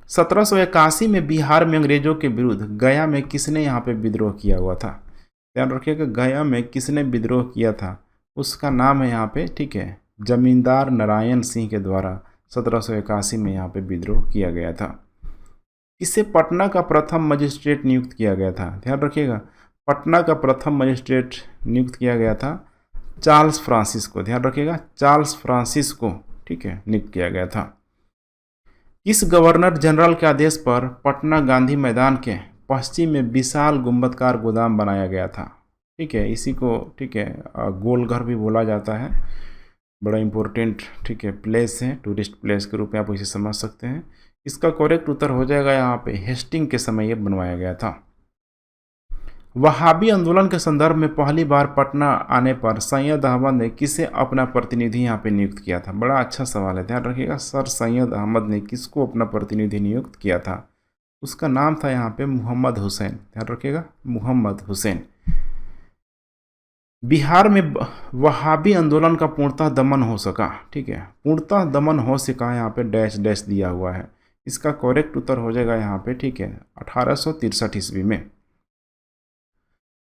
1781 में बिहार में अंग्रेजों के विरुद्ध गया में किसने यहाँ पे विद्रोह किया हुआ था? ध्यान रखिएगा गया में किसने विद्रोह किया था, उसका नाम है यहाँ पे, ठीक है, जमींदार नारायण सिंह के द्वारा 1781 में यहाँ पे विद्रोह किया गया था। इससे पटना का प्रथम मजिस्ट्रेट नियुक्त किया गया था? ध्यान रखिएगा पटना का प्रथम मजिस्ट्रेट नियुक्त किया गया था चार्ल्स फ्रांसिस को, ध्यान रखिएगा चार्ल्स फ्रांसिस को, ठीक है, नियुक्त किया गया था। किस गवर्नर जनरल के आदेश पर पटना गांधी मैदान के पश्चिम में विशाल गुंबदकार गोदाम बनाया गया था? ठीक है, इसी को ठीक है गोलघर भी बोला जाता है। बड़ा इम्पोर्टेंट ठीक है प्लेस है, टूरिस्ट प्लेस के रूप में आप इसे समझ सकते हैं। इसका करेक्ट उत्तर हो जाएगा यहाँ पे हेस्टिंग के समय ये बनवाया गया था। वहाबी आंदोलन के संदर्भ में पहली बार पटना आने पर सैयद अहमद ने किसे अपना प्रतिनिधि यहाँ पे नियुक्त किया था? बड़ा अच्छा सवाल है, ध्यान रखिएगा। सर सैयद अहमद ने किसको अपना प्रतिनिधि नियुक्त किया था? उसका नाम था यहाँ पे मोहम्मद हुसैन, ध्यान रखिएगा, मोहम्मद हुसैन। बिहार में वहाबी आंदोलन का पूर्णतः दमन हो सका, ठीक है, पूर्णतः दमन हो सका, यहाँ पे डैश डैश दिया हुआ है। इसका करेक्ट उत्तर हो जाएगा यहाँ पे ठीक है 1863 ईस्वी में।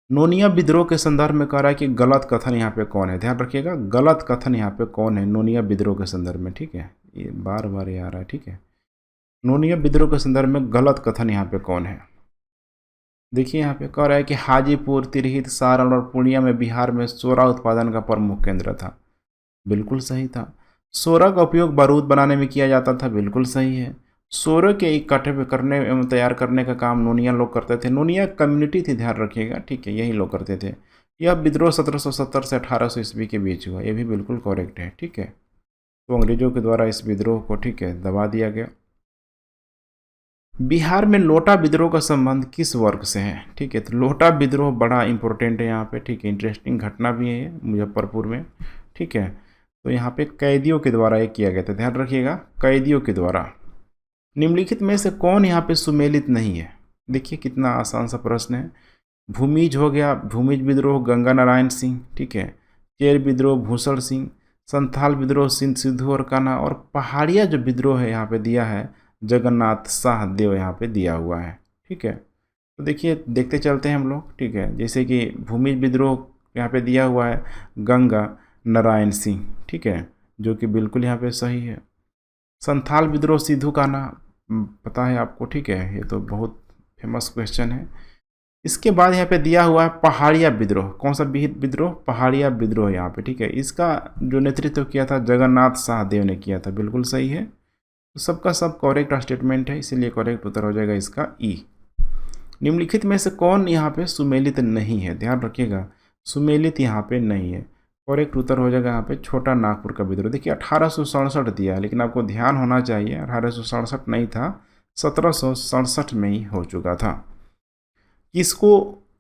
नोनिया विद्रोह के संदर्भ में कह रहा है कि गलत कथन यहाँ पे कौन है? ध्यान रखिएगा, गलत कथन यहाँ पे कौन है नोनिया विद्रोह के संदर्भ में, ठीक है, ये बार बार ये आ रहा है, ठीक है। नोनिया विद्रोह के संदर्भ में गलत कथन यहाँ पे कौन है? देखिए यहाँ पे कह रहा है कि हाजीपुर, तिरहित, सारण और पूर्णिया में बिहार में सोरा उत्पादन का प्रमुख केंद्र था। बिल्कुल सही था। सोरा का उपयोग बारूद बनाने में किया जाता था। बिल्कुल सही है। सोरे के इकट्ठे करने एवं तैयार करने का काम नोनिया लोग करते थे। नोनिया कम्युनिटी थी, ध्यान रखिएगा, ठीक है, यही लोग करते थे। यह विद्रोह 1770 से 1800 ईस्वी के बीच हुआ, ये भी बिल्कुल करेक्ट है, ठीक है। तो अंग्रेजों के द्वारा इस विद्रोह को ठीक है दबा दिया गया। बिहार में लोटा विद्रोह का संबंध किस वर्ग से है? ठीक है, तो लोटा विद्रोह बड़ा इंपॉर्टेंट है यहाँ पे, ठीक है, इंटरेस्टिंग घटना भी है मुजफ्फरपुर में, ठीक है। तो यहाँ पे कैदियों के द्वारा ये किया गया था, ध्यान रखिएगा, कैदियों के द्वारा। निम्नलिखित में से कौन यहाँ पे सुमेलित नहीं है? देखिए कितना आसान सा प्रश्न है। भूमिज हो गया, भूमिज विद्रोह गंगा नारायण सिंह, ठीक है, चेर विद्रोह भूषण सिंह, संथाल विद्रोह सिंह सिद्धू और कान्हा, और पहाड़िया जो विद्रोह है यहाँ पे दिया है जगन्नाथ शाहदेव, यहाँ पे दिया हुआ है, ठीक है। तो देखिए देखते चलते हैं हम लोग, ठीक है। जैसे कि भूमिज विद्रोह यहाँ पे दिया हुआ है गंगा नारायण सिंह, ठीक है, जो कि बिल्कुल यहाँ पे सही है। संथाल विद्रोह सिद्धू कान्हा पता है आपको, ठीक है, ये तो बहुत फेमस क्वेश्चन है। इसके बाद यहाँ पे दिया हुआ है पहाड़िया विद्रोह। कौन सा विद्रोह? पहाड़िया विद्रोह यहाँ पे, ठीक है। इसका जो नेतृत्व किया था जगन्नाथ शाहदेव ने किया था। बिल्कुल सही है। तो सबका सब करेक्ट स्टेटमेंट है, इसीलिए करेक्ट उत्तर हो जाएगा इसका ई। निम्नलिखित में से कौन यहाँ पे सुमेलित नहीं है? ध्यान रखिएगा, सुमेलित यहाँ पे नहीं है। करेक्ट उत्तर हो जाएगा यहाँ पे छोटा नागपुर का विद्रोह। देखिए 1867 दिया है, लेकिन आपको ध्यान होना चाहिए 1867 नहीं था, 1767 में ही हो चुका था। किसको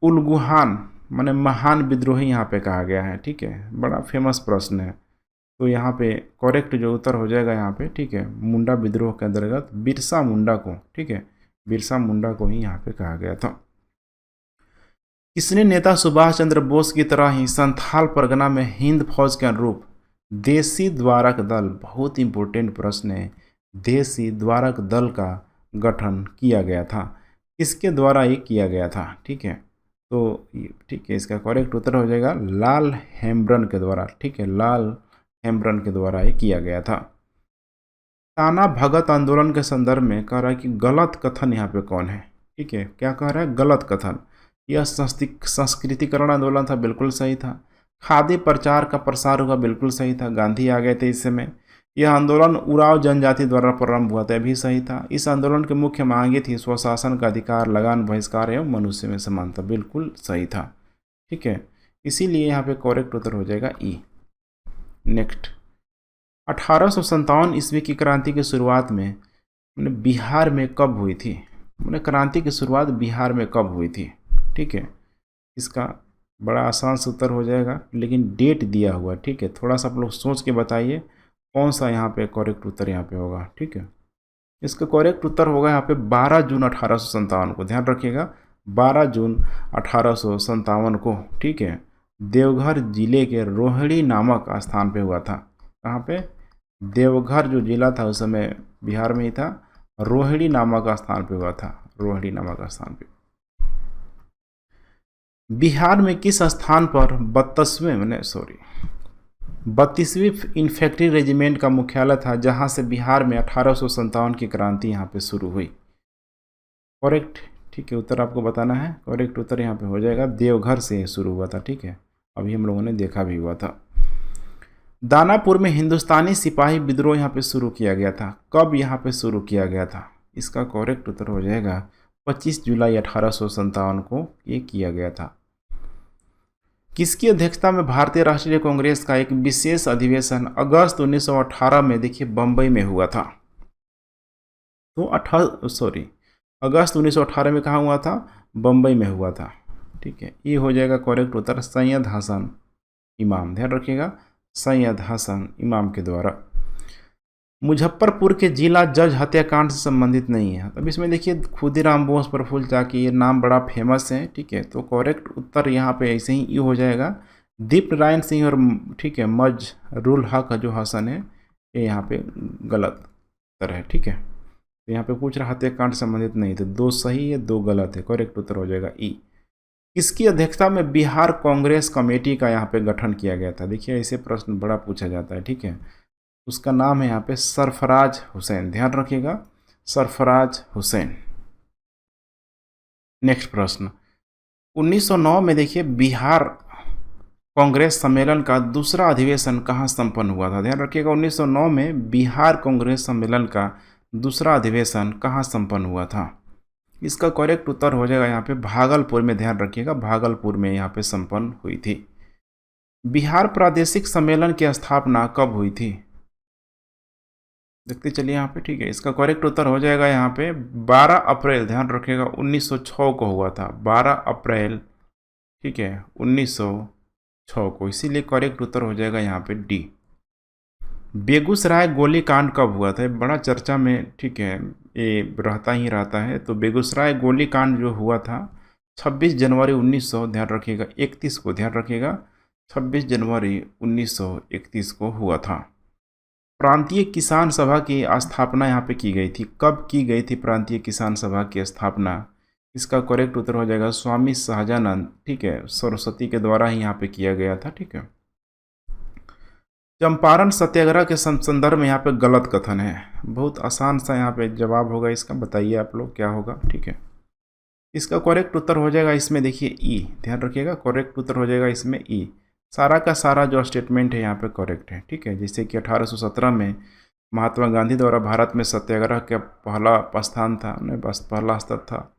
उलगुहान माने महान विद्रोही यहाँ पे कहा गया है? ठीक है, बड़ा फेमस प्रश्न है। तो यहाँ पे करेक्ट जो उत्तर हो जाएगा यहाँ पे, ठीक है, मुंडा विद्रोह के अंतर्गत बिरसा मुंडा को, ठीक है, बिरसा मुंडा को ही यहाँ पे कहा गया था। किसने नेता सुभाष चंद्र बोस की तरह ही संथाल परगना में हिंद फौज के अनुरूप देसी द्वारक दल, बहुत इंपॉर्टेंट प्रश्न है, देसी द्वारक दल का गठन किया गया था? किसके द्वारा ये किया गया था? ठीक है, तो ठीक है, इसका करेक्ट उत्तर हो जाएगा लाल हेम्ब्रन के द्वारा, ठीक है, लाल हेम्ब्रन के द्वारा ये किया गया था। ताना भगत आंदोलन के संदर्भ में कह रहा है कि गलत कथन यहाँ पे कौन है? ठीक है, क्या कह रहा है? गलत कथन। यह संस्कृतिकरण आंदोलन था, बिल्कुल सही था। खादी प्रचार का प्रसार हुआ, बिल्कुल सही था, गांधी आ गए थे इस समय। यह आंदोलन उराव जनजाति द्वारा प्रारंभ हुआ था, भी सही था। इस आंदोलन की मुख्य मांगे थी स्वशासन का अधिकार, लगान, बहिष्कार एवं मनुष्य में समानता, बिल्कुल सही था, ठीक है। इसीलिए यहाँ पे करेक्ट उत्तर हो जाएगा ई। नेक्स्ट, 1857 ईस्वी की क्रांति की शुरुआत में बिहार में कब हुई थी? क्रांति की शुरुआत बिहार में कब हुई थी? ठीक है, इसका बड़ा आसान से उत्तर हो जाएगा, लेकिन डेट दिया हुआ, ठीक है, थोड़ा सा आप लोग सोच के बताइए कौन सा यहाँ पे करेक्ट उत्तर यहाँ पे होगा, ठीक है। इसका करेक्ट उत्तर होगा यहाँ पे 12 जून 1857 को, ध्यान रखिएगा, 12 जून 1857 को, ठीक है, देवघर जिले के रोहिणी नामक स्थान पे हुआ था। कहाँ पे? देवघर जो जिला था उस समय बिहार में ही था, रोहिणी नामक स्थान पे हुआ था, रोहिणी नामक स्थान पे। बिहार में किस स्थान पर 32वीं इन्फेंट्री रेजिमेंट का मुख्यालय था, जहां से बिहार में 1857 की क्रांति यहां पे शुरू हुई? करेक्ट, ठीक है, उत्तर आपको बताना है। करेक्ट उत्तर यहाँ पे हो जाएगा देवघर से शुरू हुआ था, ठीक है, अभी हम लोगों ने देखा भी हुआ था। दानापुर में हिंदुस्तानी सिपाही विद्रोह यहाँ पे शुरू किया गया था। कब यहाँ पे शुरू किया गया था? इसका करेक्ट उत्तर हो जाएगा 25 जुलाई 1857 को ये किया गया था। किसकी अध्यक्षता में भारतीय राष्ट्रीय कांग्रेस का एक विशेष अधिवेशन अगस्त 1918 में देखिए बंबई में हुआ था? तो अगस्त 1918 में कहाँ हुआ था? बंबई में हुआ था। ठीक है, ये हो जाएगा करेक्ट उत्तर सैयद हसन इमाम। ध्यान रखिएगा, सैयद हसन इमाम के द्वारा। मुजफ्फरपुर के जिला जज हत्याकांड से संबंधित नहीं है। अब इसमें देखिए खुदीराम बोस प्रफुल्ल चाकी, ये नाम बड़ा फेमस है। ठीक है, तो करेक्ट उत्तर यहाँ पे ऐसे ही ये हो जाएगा दीप नारायण सिंह और ठीक है मजरुल हक जो हसन है, ये यहाँ पे गलत उत्तर है। ठीक है, तो यहाँ पे पूछ रहा हत्याकांड से संबंधित नहीं, तो 2 सही है 2 गलत है। करेक्ट उत्तर हो जाएगा ई। किसकी अध्यक्षता में बिहार कांग्रेस कमेटी का यहाँ पे गठन किया गया था? देखिए ऐसे प्रश्न बड़ा पूछा जाता है। ठीक है, उसका नाम है यहाँ पे सरफराज हुसैन। ध्यान रखिएगा, सरफराज हुसैन। नेक्स्ट प्रश्न, 1909 में देखिए बिहार कांग्रेस सम्मेलन का दूसरा अधिवेशन कहाँ संपन्न हुआ था? ध्यान रखिएगा, 1909 में बिहार कांग्रेस सम्मेलन का दूसरा अधिवेशन कहाँ संपन्न हुआ था? इसका करेक्ट उत्तर हो जाएगा यहाँ पे भागलपुर में। ध्यान रखिएगा, भागलपुर में यहाँ पे संपन्न हुई थी। बिहार प्रादेशिक सम्मेलन की स्थापना कब हुई थी? देखते चलिए यहाँ पे। ठीक है, इसका करेक्ट उत्तर हो जाएगा यहाँ पे 12 अप्रैल। ध्यान रखिएगा 1906 को हुआ था, 12 अप्रैल। ठीक है, 1906 को, इसीलिए करेक्ट उत्तर हो जाएगा यहाँ पे डी। बेगूसराय गोलीकांड कब हुआ था? बड़ा चर्चा में, ठीक है, ये रहता ही रहता है। तो बेगूसराय गोलीकांड जो हुआ था 26 जनवरी 1900, ध्यान रखिएगा 31 को, ध्यान रखिएगा 26 जनवरी 1931 को हुआ था। प्रांतीय किसान सभा की स्थापना यहाँ पे की गई थी। कब की गई थी प्रांतीय किसान सभा की स्थापना? इसका करेक्ट उत्तर हो जाएगा स्वामी सहजानंद, ठीक है, सरस्वती के द्वारा ही यहाँ पे किया गया था। ठीक है, चंपारण सत्याग्रह के संदर्भ में यहाँ पे गलत कथन है। बहुत आसान सा यहाँ पे जवाब होगा इसका, बताइए आप लोग क्या होगा। ठीक है, इसका करेक्ट उत्तर हो जाएगा इसमें देखिए ई। ध्यान रखिएगा, करेक्ट उत्तर हो जाएगा इसमें ई। सारा का सारा जो स्टेटमेंट है यहाँ पे करेक्ट है। ठीक है, जैसे कि 1817 में महात्मा गांधी द्वारा भारत में सत्याग्रह का पहला प्रस्थान था, बस पहला स्तर था।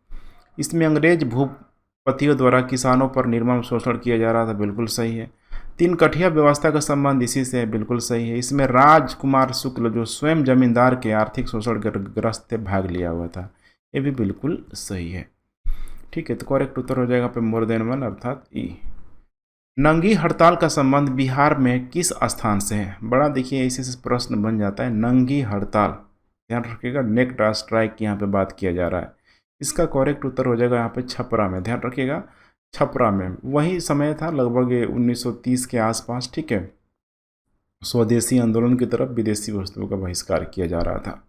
इसमें अंग्रेज भूपतियों द्वारा किसानों पर निर्मम शोषण किया जा रहा था, बिल्कुल सही है। 3 कठिया व्यवस्था का संबंध इसी से है, बिल्कुल सही है। इसमें राजकुमार शुक्ल जो स्वयं जमींदार के आर्थिक शोषण ग्रस्त थे भाग लिया हुआ था, ये भी बिल्कुल सही है। ठीक है, तो करेक्ट उत्तर हो जाएगा पे मोर देन 1 अर्थात ई। नंगी हड़ताल का संबंध बिहार में किस स्थान से है? बड़ा देखिए ऐसे प्रश्न बन जाता है। नंगी हड़ताल, ध्यान रखिएगा नेक स्ट्राइक की यहाँ पे बात किया जा रहा है। इसका करेक्ट उत्तर हो जाएगा यहाँ पे छपरा में। ध्यान रखिएगा छपरा में, वही समय था लगभग 1930 के आसपास। ठीक है, स्वदेशी आंदोलन की तरफ विदेशी वस्तुओं का बहिष्कार किया जा रहा था।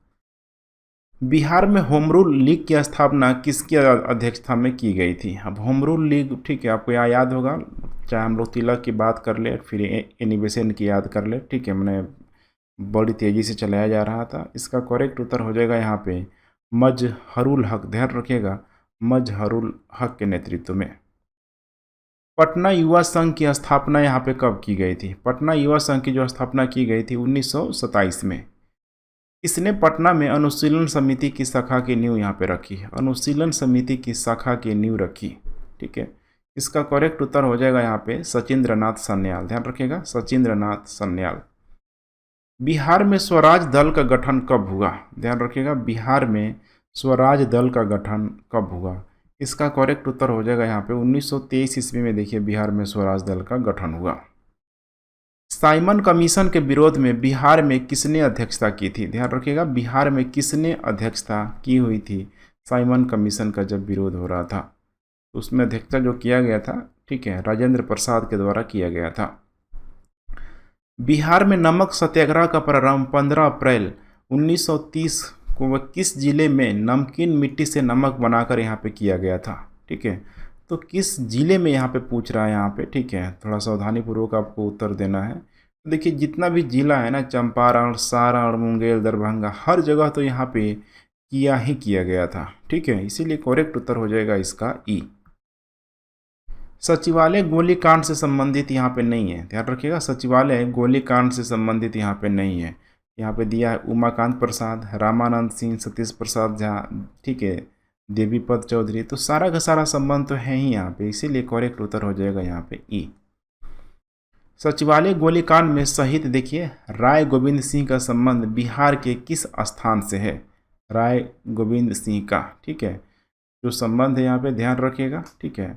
बिहार में होम रूल लीग की स्थापना किसकी अध्यक्षता में की गई थी? अब होम रूल लीग, ठीक है, आपको याद होगा, चाहे हम लोग तिलक की बात कर ले फिर एनी बेसेंट की याद कर ले। ठीक है, मैंने बड़ी तेज़ी से चलाया जा रहा था। इसका करेक्ट उत्तर हो जाएगा यहाँ पे मजहरुल हक। ध्यान रखिएगा मजहरुल हक के नेतृत्व में। पटना युवा संघ की स्थापना यहाँ पे कब की गई थी? पटना युवा संघ की जो स्थापना की गई थी 1927 में। इसने पटना में अनुशीलन समिति की शाखा की नींव यहाँ पे रखी है, अनुशीलन समिति की शाखा की नींव रखी। ठीक है, इसका करेक्ट उत्तर हो जाएगा यहाँ पे सचिंद्रनाथ सन्याल। ध्यान रखिएगा सचिंद्रनाथ सन्याल। बिहार में स्वराज दल का गठन कब हुआ? ध्यान रखिएगा बिहार में स्वराज दल का गठन कब हुआ? इसका करेक्ट उत्तर हो जाएगा यहाँ पे 1923 ईस्वी में देखिए बिहार में स्वराज दल का गठन हुआ। साइमन कमीशन के विरोध में बिहार में किसने अध्यक्षता की थी? ध्यान रखिएगा बिहार में किसने अध्यक्षता की हुई थी साइमन कमीशन का जब विरोध हो रहा था? तो उसमें अध्यक्षता जो किया गया था, ठीक है, राजेंद्र प्रसाद के द्वारा किया गया था। बिहार में नमक सत्याग्रह का प्रारंभ 15 अप्रैल 1930 को किस जिले में नमकीन मिट्टी से नमक बनाकर यहाँ पे किया गया था? ठीक है, तो किस जिले में यहाँ पे पूछ रहा है यहाँ पे। ठीक है, थोड़ा सावधानी पूर्वक आपको उत्तर देना है। तो देखिए जितना भी जिला है ना, चंपारण, सारण, मुंगेर, दरभंगा, हर जगह तो यहाँ पे किया ही किया गया था। ठीक है, इसीलिए करेक्ट उत्तर हो जाएगा इसका ई। सचिवालय गोलीकांड से संबंधित यहाँ पे नहीं है, ध्यान रखिएगा। सचिवालय गोलीकांड से संबंधित यहाँ पे नहीं है। यहाँ पे दिया है उमाकांत प्रसाद, रामानंद सिंह, सतीश प्रसाद झा, ठीक है, देवीपद चौधरी। तो सारा का सारा संबंध तो है ही यहाँ पे, इसीलिए करेक्ट उत्तर हो जाएगा यहाँ पे ई। सचिवालय गोलीकांड में शहीद देखिए राय गोविंद सिंह का संबंध बिहार के किस स्थान से है? राय गोविंद सिंह का, ठीक है, जो संबंध है यहाँ पे ध्यान रखिएगा, ठीक है।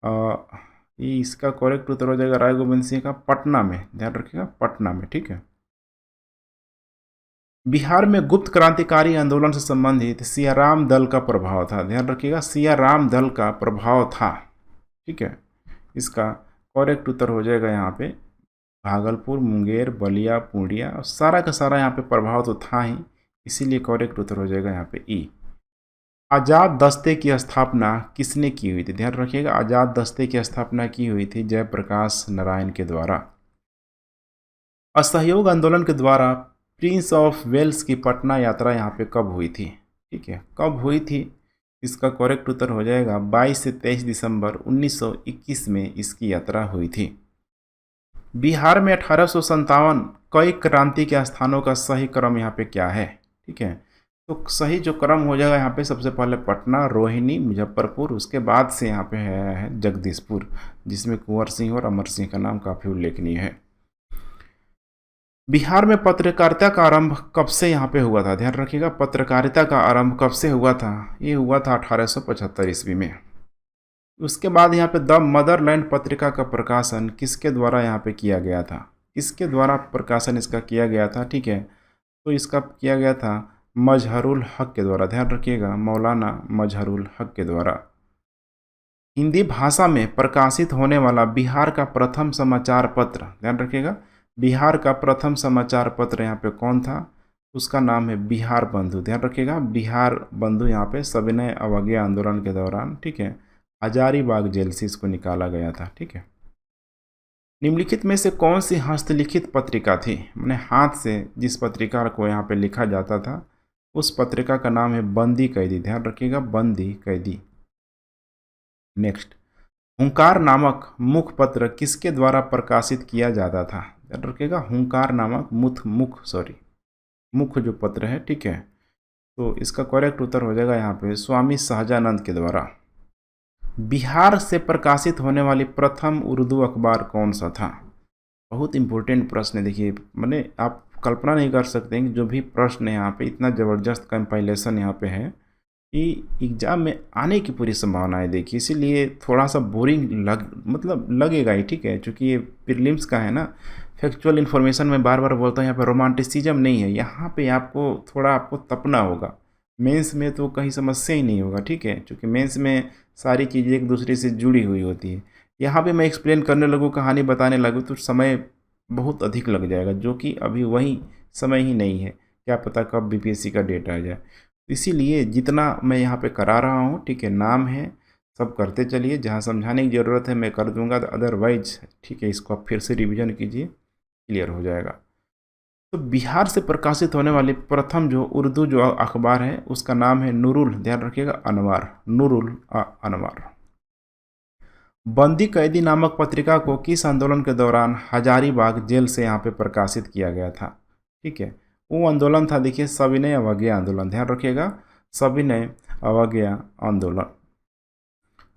ये इसका करेक्ट उत्तर हो जाएगा राय गोविंद सिंह का पटना में, ध्यान रखिएगा, पटना में, ठीक है। बिहार में गुप्त क्रांतिकारी आंदोलन से संबंधित सियाराम दल का प्रभाव था, ध्यान रखिएगा, सियाराम दल का प्रभाव था, ठीक है। इसका करेक्ट उत्तर हो जाएगा यहाँ पे भागलपुर, मुंगेर, बलिया, पूर्णिया, सारा का सारा यहाँ पे प्रभाव तो था ही, इसीलिए करेक्ट उत्तर हो जाएगा यहाँ पे ई। आज़ाद दस्ते की स्थापना किसने की हुई थी? ध्यान रखिएगा, आज़ाद दस्ते की स्थापना की हुई थी जयप्रकाश नारायण के द्वारा। असहयोग आंदोलन के द्वारा प्रिंस ऑफ वेल्स की पटना यात्रा यहाँ पे कब हुई थी? ठीक है, कब हुई थी? इसका करेक्ट उत्तर हो जाएगा 22 से 23 दिसंबर 1921 में इसकी यात्रा हुई थी। बिहार में 1857 कई क्रांति के स्थानों का सही क्रम यहाँ पे क्या है? ठीक है, तो सही जो क्रम हो जाएगा यहाँ पे सबसे पहले पटना, रोहिणी, मुजफ्फरपुर, उसके बाद से यहाँ पे है जगदीशपुर, जिसमें कुंवर सिंह और अमर सिंह का नाम काफ़ी उल्लेखनीय है। बिहार में पत्रकारिता का आरंभ कब से यहाँ पे हुआ था? ध्यान रखिएगा, पत्रकारिता का आरंभ कब से हुआ था? ये हुआ था 1875 ईस्वी में। उसके बाद यहाँ पे द मदरलैंड पत्रिका का प्रकाशन किसके द्वारा यहाँ पे किया गया था? किसके द्वारा प्रकाशन इसका किया गया था? ठीक है, तो इसका किया गया था मजहरुल हक के द्वारा, ध्यान रखिएगा, मौलाना मजहरुल हक के द्वारा। हिंदी भाषा में प्रकाशित होने वाला बिहार का प्रथम समाचार पत्र, ध्यान रखिएगा, बिहार का प्रथम समाचार पत्र यहाँ पे कौन था? उसका नाम है बिहार बंधु, ध्यान रखिएगा, बिहार बंधु। यहाँ पे सविनय अवज्ञा आंदोलन के दौरान, ठीक है, हजारीबाग जेल से इसको निकाला गया था, ठीक है। निम्नलिखित में से कौन सी हस्तलिखित पत्रिका थी? मैंने हाथ से जिस पत्रिका को यहाँ पे लिखा जाता था उस पत्रिका का नाम है बंदी कैदी, ध्यान रखिएगा, बंदी कैदी। नेक्स्ट, हुंकार नामक मुख पत्र किसके द्वारा प्रकाशित किया जाता था? ध्यान रखिएगा, हुंकार नामक मुख जो पत्र है, ठीक है, तो इसका करेक्ट उत्तर हो जाएगा यहाँ पे स्वामी सहजानंद के द्वारा। बिहार से प्रकाशित होने वाली प्रथम उर्दू अखबार कौन सा था? बहुत इंपॉर्टेंट प्रश्न है। देखिए, मैंने आप कल्पना नहीं कर सकते हैं कि जो भी प्रश्न है यहाँ पे इतना ज़बरदस्त कंपाइलेशन यहाँ पे है कि एग्ज़ाम में आने की पूरी संभावना है। देखिए, इसीलिए थोड़ा सा बोरिंग लगेगा ही, ठीक है, क्योंकि ये प्रीलिम्स का है ना। फैक्चुअल इन्फॉर्मेशन में बार बार बोलता हूँ, यहाँ पे रोमांटिसिज्म नहीं है, यहाँ पे आपको तपना होगा। मेंस में तो कहीं समस्या ही नहीं होगा, ठीक है, क्योंकि मेंस में सारी चीज़ें एक दूसरे से जुड़ी हुई होती है। यहाँ पे मैं एक्सप्लेन करने लगूँ, कहानी बताने लगूँ तो समय बहुत अधिक लग जाएगा, जो कि अभी वही समय ही नहीं है। क्या पता कब बीपीएससी का डेट आ जाए। इसीलिए जितना मैं यहाँ पे करा रहा हूँ, ठीक है, नाम है, सब करते चलिए, जहाँ समझाने की ज़रूरत है मैं कर दूँगा, अदरवाइज ठीक है, इसको आप फिर से रिवीजन कीजिए, क्लियर हो जाएगा। तो बिहार से प्रकाशित होने वाली प्रथम जो उर्दू जो अखबार है उसका नाम है नूरुल, ध्यान रखिएगा, अनवार, नूरुल अनवार। बंदी कैदी नामक पत्रिका को किस आंदोलन के दौरान हजारीबाग जेल से यहाँ पे प्रकाशित किया गया था? ठीक है, वो आंदोलन था, देखिए, सविनय अवज्ञा आंदोलन, ध्यान रखिएगा, सविनय अवज्ञा आंदोलन।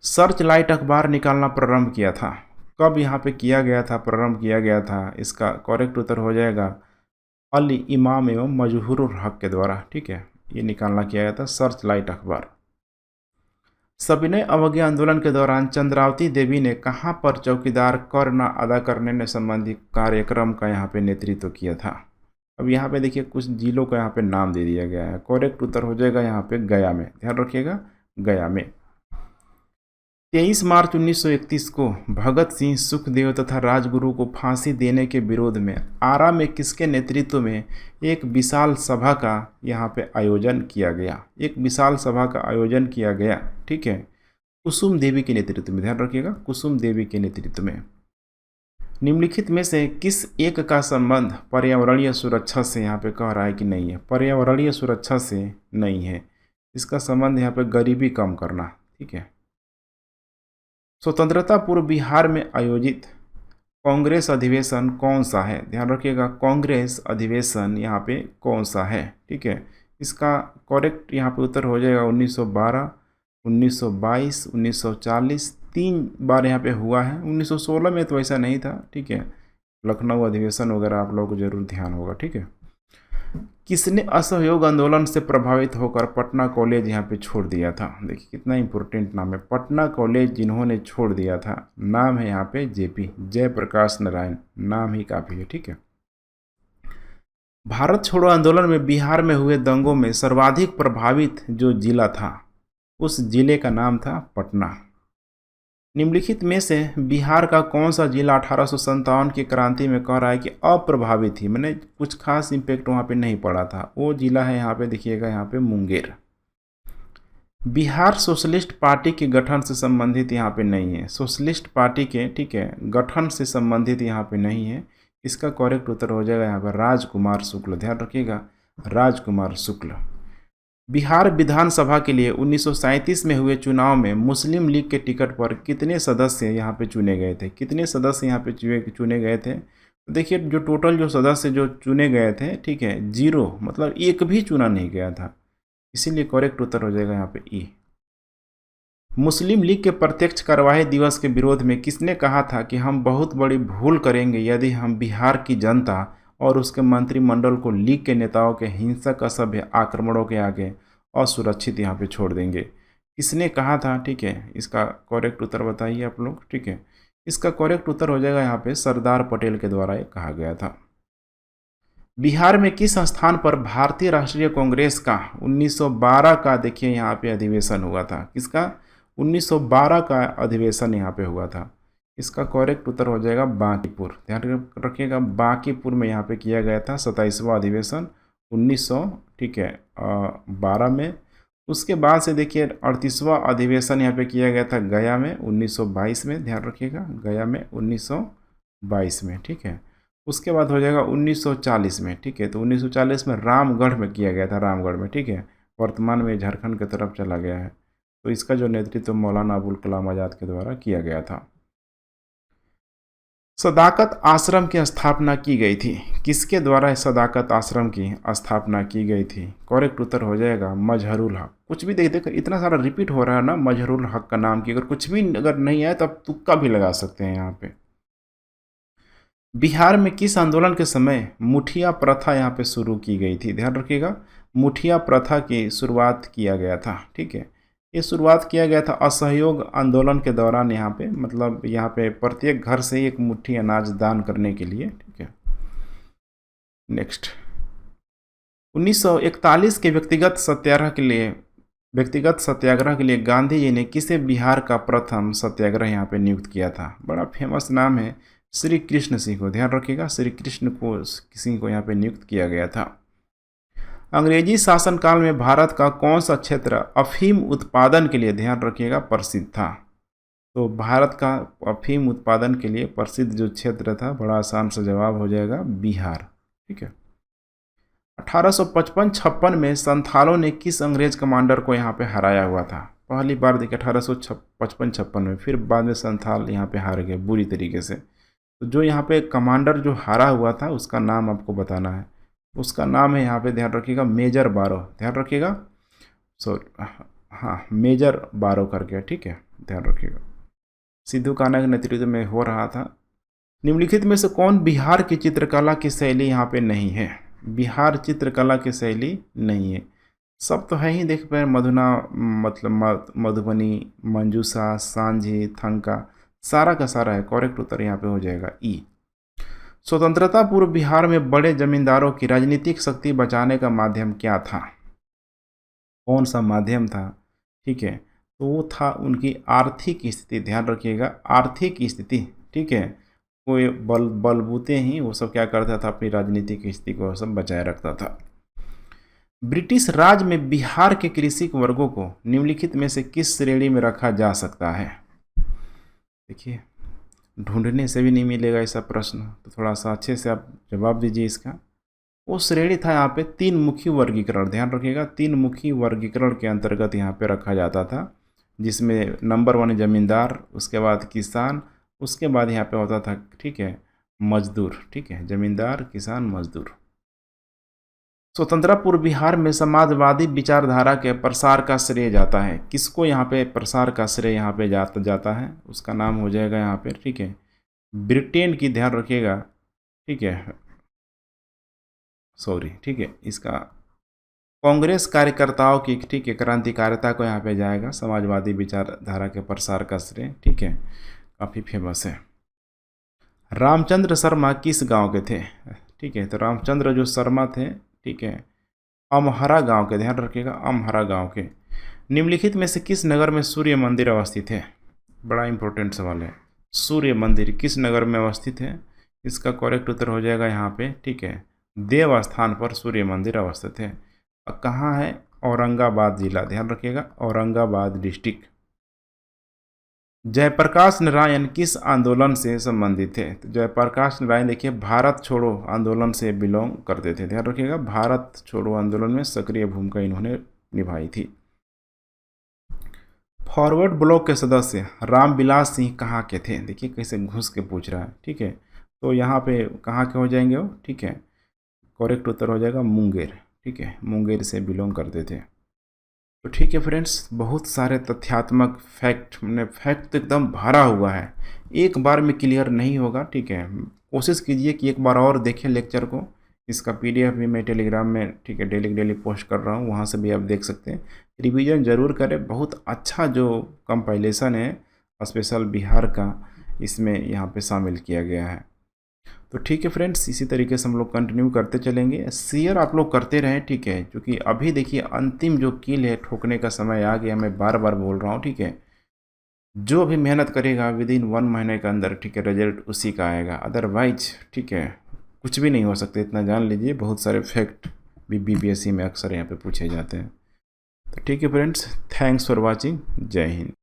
सर्च लाइट अखबार निकालना प्रारंभ किया था, कब यहाँ पे किया गया था, प्रारंभ किया गया था? इसका करेक्ट उत्तर हो जाएगा अली इमाम एवं मजहरुल हक के द्वारा, ठीक है, ये निकालना किया गया था सर्च लाइट अखबार। सविनय अवज्ञा आंदोलन के दौरान चंद्रावती देवी ने कहाँ पर चौकीदार कर न अदा करने संबंधी कार्यक्रम का यहाँ पे नेतृत्व किया था? अब यहाँ पे देखिए कुछ जिलों का यहाँ पे नाम दे दिया गया है। करेक्ट उत्तर हो जाएगा यहाँ पे गया में, ध्यान रखिएगा, गया में। 23 मार्च 1931 को भगत सिंह, सुखदेव तथा राजगुरु को फांसी देने के विरोध में आरा में किसके नेतृत्व में एक विशाल सभा का यहाँ पे आयोजन किया गया? एक विशाल सभा का आयोजन किया गया, ठीक है, कुसुम देवी के नेतृत्व में, ध्यान रखिएगा, कुसुम देवी के नेतृत्व में। निम्नलिखित में से किस एक का संबंध पर्यावरणीय सुरक्षा से यहाँ पे कह रहा है कि नहीं है? पर्यावरणीय सुरक्षा से नहीं है, इसका संबंध यहाँ पे गरीबी कम करना, ठीक है, स्वतंत्रता पूर्व बिहार में आयोजित कांग्रेस अधिवेशन कौन सा है? ध्यान रखिएगा, कांग्रेस अधिवेशन यहाँ पे कौन सा है? ठीक है, इसका करेक्ट यहाँ पे उत्तर हो जाएगा 1912, 1922, 1940, 3 बार यहाँ पे हुआ है। 1916 में तो ऐसा नहीं था। ठीक है, लखनऊ अधिवेशन वगैरह आप लोगों को जरूर ध्यान होगा। ठीक है, किसने असहयोग आंदोलन से प्रभावित होकर पटना कॉलेज यहाँ पे छोड़ दिया था? देखिए कितना इंपॉर्टेंट नाम है, पटना कॉलेज जिन्होंने छोड़ दिया था, नाम है यहाँ पे जेपी, जयप्रकाश नारायण, नाम ही काफ़ी है। ठीक है, भारत छोड़ो आंदोलन में बिहार में हुए दंगों में सर्वाधिक प्रभावित जो जिला था, उस जिले का नाम था पटना। निम्नलिखित में से बिहार का कौन सा जिला 1857 की क्रांति में कह रहा है कि अप्रभावित ही, मैंने कुछ खास इम्पैक्ट वहाँ पे नहीं पड़ा था? वो जिला है यहाँ पे, देखिएगा यहाँ पे मुंगेर। बिहार सोशलिस्ट पार्टी के गठन से संबंधित यहाँ पे नहीं है, सोशलिस्ट पार्टी के, ठीक है, गठन से संबंधित यहाँ पे नहीं है। इसका करेक्ट उत्तर हो जाएगा यहाँ पर राजकुमार शुक्ल। ध्यान रखिएगा, राजकुमार शुक्ल। बिहार विधानसभा के लिए 1937 में हुए चुनाव में मुस्लिम लीग के टिकट पर कितने सदस्य यहाँ पे चुने गए थे? कितने सदस्य यहाँ पे चुने गए थे? तो देखिए जो टोटल जो सदस्य जो चुने गए थे, ठीक है, 0, मतलब एक भी चुना नहीं गया था, इसीलिए करेक्ट उत्तर हो जाएगा यहाँ पे ई। मुस्लिम लीग के प्रत्यक्ष कार्यवाही दिवस के विरोध में किसने कहा था कि हम बहुत बड़ी भूल करेंगे यदि हम बिहार की जनता और उसके मंत्रिमंडल को लीग के नेताओं के हिंसक असभ्य आक्रमणों के आगे असुरक्षित यहाँ पे छोड़ देंगे? किसने कहा था? ठीक है, इसका करेक्ट उत्तर बताइए आप लोग। ठीक है, इसका करेक्ट उत्तर हो जाएगा यहाँ पे सरदार पटेल के द्वारा ये कहा गया था। बिहार में किस स्थान पर भारतीय राष्ट्रीय कांग्रेस का 1912 का, देखिए यहाँ पे अधिवेशन हुआ था? किसका? 1912 का अधिवेशन यहाँ पे हुआ था। इसका करेक्ट उत्तर हो जाएगा बांकीपुर। ध्यान रखिएगा, बांकीपुर में यहाँ पे किया गया था 27वां अधिवेशन 1900, ठीक है, 12 में। उसके बाद से देखिए 38वां अधिवेशन यहाँ पे किया गया था गया में 1922 में। ध्यान रखिएगा, गया में 1922 में। ठीक है, उसके बाद हो जाएगा 1940 में। ठीक है, तो 1940 में रामगढ़ में किया गया था, रामगढ़ में। ठीक है, वर्तमान में झारखंड की तरफ चला गया है। तो इसका जो नेतृत्व मौलाना अबुल कलाम आज़ाद के द्वारा किया गया था। सदाकत आश्रम की स्थापना की गई थी, किसके द्वारा सदाकत आश्रम की स्थापना की गई थी? करेक्ट उत्तर हो जाएगा मजहरुल हक। कुछ भी देख इतना सारा रिपीट हो रहा है ना मजहरुल हक का नाम की, अगर कुछ भी अगर नहीं आए तो आप तुक्का भी लगा सकते हैं यहाँ पे। बिहार में किस आंदोलन के समय मुठिया प्रथा यहाँ पे शुरू की गई थी? ध्यान रखिएगा, मुठिया प्रथा की शुरुआत किया गया था। ठीक है, ये शुरुआत किया गया था असहयोग आंदोलन के दौरान। यहाँ पे मतलब यहाँ पे प्रत्येक घर से एक मुट्ठी अनाज दान करने के लिए। ठीक है, नेक्स्ट 1941 के व्यक्तिगत सत्याग्रह के लिए गांधी जी ने किसे बिहार का प्रथम सत्याग्रह यहाँ पे नियुक्त किया था? बड़ा फेमस नाम है, श्री कृष्ण सिंह को। ध्यान रखिएगा, श्री कृष्ण सिंह को यहाँ पे नियुक्त किया गया था। अंग्रेजी शासनकाल में भारत का कौन सा क्षेत्र अफीम उत्पादन के लिए, ध्यान रखिएगा, प्रसिद्ध था? तो भारत का अफीम उत्पादन के लिए प्रसिद्ध जो क्षेत्र था, बड़ा आसान सा जवाब हो जाएगा बिहार। ठीक है, 1855-56 में संथालों ने किस अंग्रेज कमांडर को यहाँ पे हराया हुआ था? पहली बार देखिए 1855-56 में, फिर बाद में संथाल यहाँ पे हार गए बुरी तरीके से। तो जो यहाँ पे कमांडर जो हारा हुआ था उसका नाम आपको बताना है। उसका नाम है यहाँ पे, ध्यान रखिएगा, मेजर बारो। ध्यान रखिएगा, हाँ, मेजर बारो करके। ठीक है, ध्यान रखिएगा, सिद्धू कान्हा के नेतृत्व में हो रहा था। निम्नलिखित में से कौन बिहार की चित्रकला की शैली यहाँ पे नहीं है? बिहार चित्रकला की शैली नहीं है, सब तो है ही, देख पाए मधुना, मतलब मधुबनी, मंजूषा, सांझी, थंका, सारा का सारा है। करेक्ट उत्तर यहाँ पे हो जाएगा ई। स्वतंत्रता पूर्व बिहार में बड़े जमींदारों की राजनीतिक शक्ति बचाने का माध्यम क्या था? कौन सा माध्यम था? ठीक है, तो वो था उनकी आर्थिक स्थिति। ध्यान रखिएगा, आर्थिक स्थिति। ठीक है, कोई बलबूते ही वो सब क्या करता था, अपनी राजनीतिक स्थिति को सब बचाए रखता था। ब्रिटिश राज में बिहार के कृषिक वर्गों को निम्नलिखित में से किस श्रेणी में रखा जा सकता है? देखिए, ढूंढने से भी नहीं मिलेगा ऐसा प्रश्न, तो थोड़ा सा अच्छे से आप जवाब दीजिए इसका। वो श्रेणी था यहाँ पे 3 मुखी वर्गीकरण। ध्यान रखिएगा, 3 मुखी वर्गीकरण के अंतर्गत यहाँ पे रखा जाता था जिसमें नंबर 1 जमींदार, उसके बाद किसान, उसके बाद यहाँ पे होता था, ठीक है, मजदूर, ठीक है, जमींदार, किसान, मजदूर। स्वतंत्रता पूर्व बिहार में समाजवादी विचारधारा के प्रसार का श्रेय जाता है। किसको यहाँ पे प्रसार का श्रेय यहाँ पे जाता है? उसका नाम हो जाएगा यहाँ पे, ठीक है, ब्रिटेन की, ध्यान रखिएगा, ठीक है, सॉरी, ठीक है, इसका कांग्रेस कार्यकर्ताओं की, ठीक है, क्रांतिकारिता को यहाँ पे जाएगा, समाजवादी विचारधारा के प्रसार का श्रेय, ठीक है, काफ़ी फेमस है। रामचंद्र शर्मा किस गांव के थे? ठीक है, तो रामचंद्र जो शर्मा थे, ठीक है, अमहरा गांव के, ध्यान रखिएगा, अमहरा गांव के। निम्नलिखित में से किस नगर में सूर्य मंदिर अवस्थित है? बड़ा इंपॉर्टेंट सवाल है। सूर्य मंदिर किस नगर में अवस्थित है? इसका करेक्ट उत्तर हो जाएगा यहाँ पे, ठीक है, देव स्थान पर सूर्य मंदिर अवस्थित है। कहाँ है? औरंगाबाद जिला, ध्यान रखिएगा, औरंगाबाद डिस्ट्रिक्ट। जयप्रकाश नारायण किस आंदोलन से संबंधित थे? तो जयप्रकाश नारायण देखिए भारत छोड़ो आंदोलन से बिलोंग करते थे, ध्यान रखिएगा, भारत छोड़ो आंदोलन में सक्रिय भूमिका इन्होंने निभाई थी। फॉरवर्ड ब्लॉक के सदस्य रामविलास सिंह कहाँ के थे? देखिए कैसे घुस के पूछ रहा है, ठीक है, तो यहाँ पे कहाँ के हो जाएंगे वो, ठीक है, करेक्ट उत्तर हो जाएगा मुंगेर, ठीक है, मुंगेर से बिलोंग करते थे। तो ठीक है फ्रेंड्स, बहुत सारे तथ्यात्मक फैक्ट, मैंने फैक्ट तो एकदम भरा हुआ है, एक बार में क्लियर नहीं होगा, ठीक है, कोशिश कीजिए कि एक बार और देखें लेक्चर को। इसका PDF भी मैं टेलीग्राम में, ठीक है, डेली पोस्ट कर रहा हूँ, वहाँ से भी आप देख सकते हैं। रिवीजन ज़रूर करें, बहुत अच्छा जो कंपाइलेशन है स्पेशल बिहार का, इसमें यहाँ पे शामिल किया गया है। तो ठीक है फ्रेंड्स, इसी तरीके से हम लोग कंटिन्यू करते चलेंगे। शेयर आप लोग करते रहें, ठीक है, क्योंकि अभी देखिए अंतिम जो कील है, ठोकने का समय आ गया, मैं बार बार बोल रहा हूँ, ठीक है, जो भी मेहनत करेगा विदिन 1 महीने के अंदर, ठीक है, रिजल्ट उसी का आएगा, अदरवाइज, ठीक है, कुछ भी नहीं हो सकता, इतना जान लीजिए। बहुत सारे फैक्ट भी BPSC में अक्सर यहाँ पे पूछे जाते हैं। तो ठीक है फ्रेंड्स, थैंक्स फॉर वॉचिंग, जय हिंद।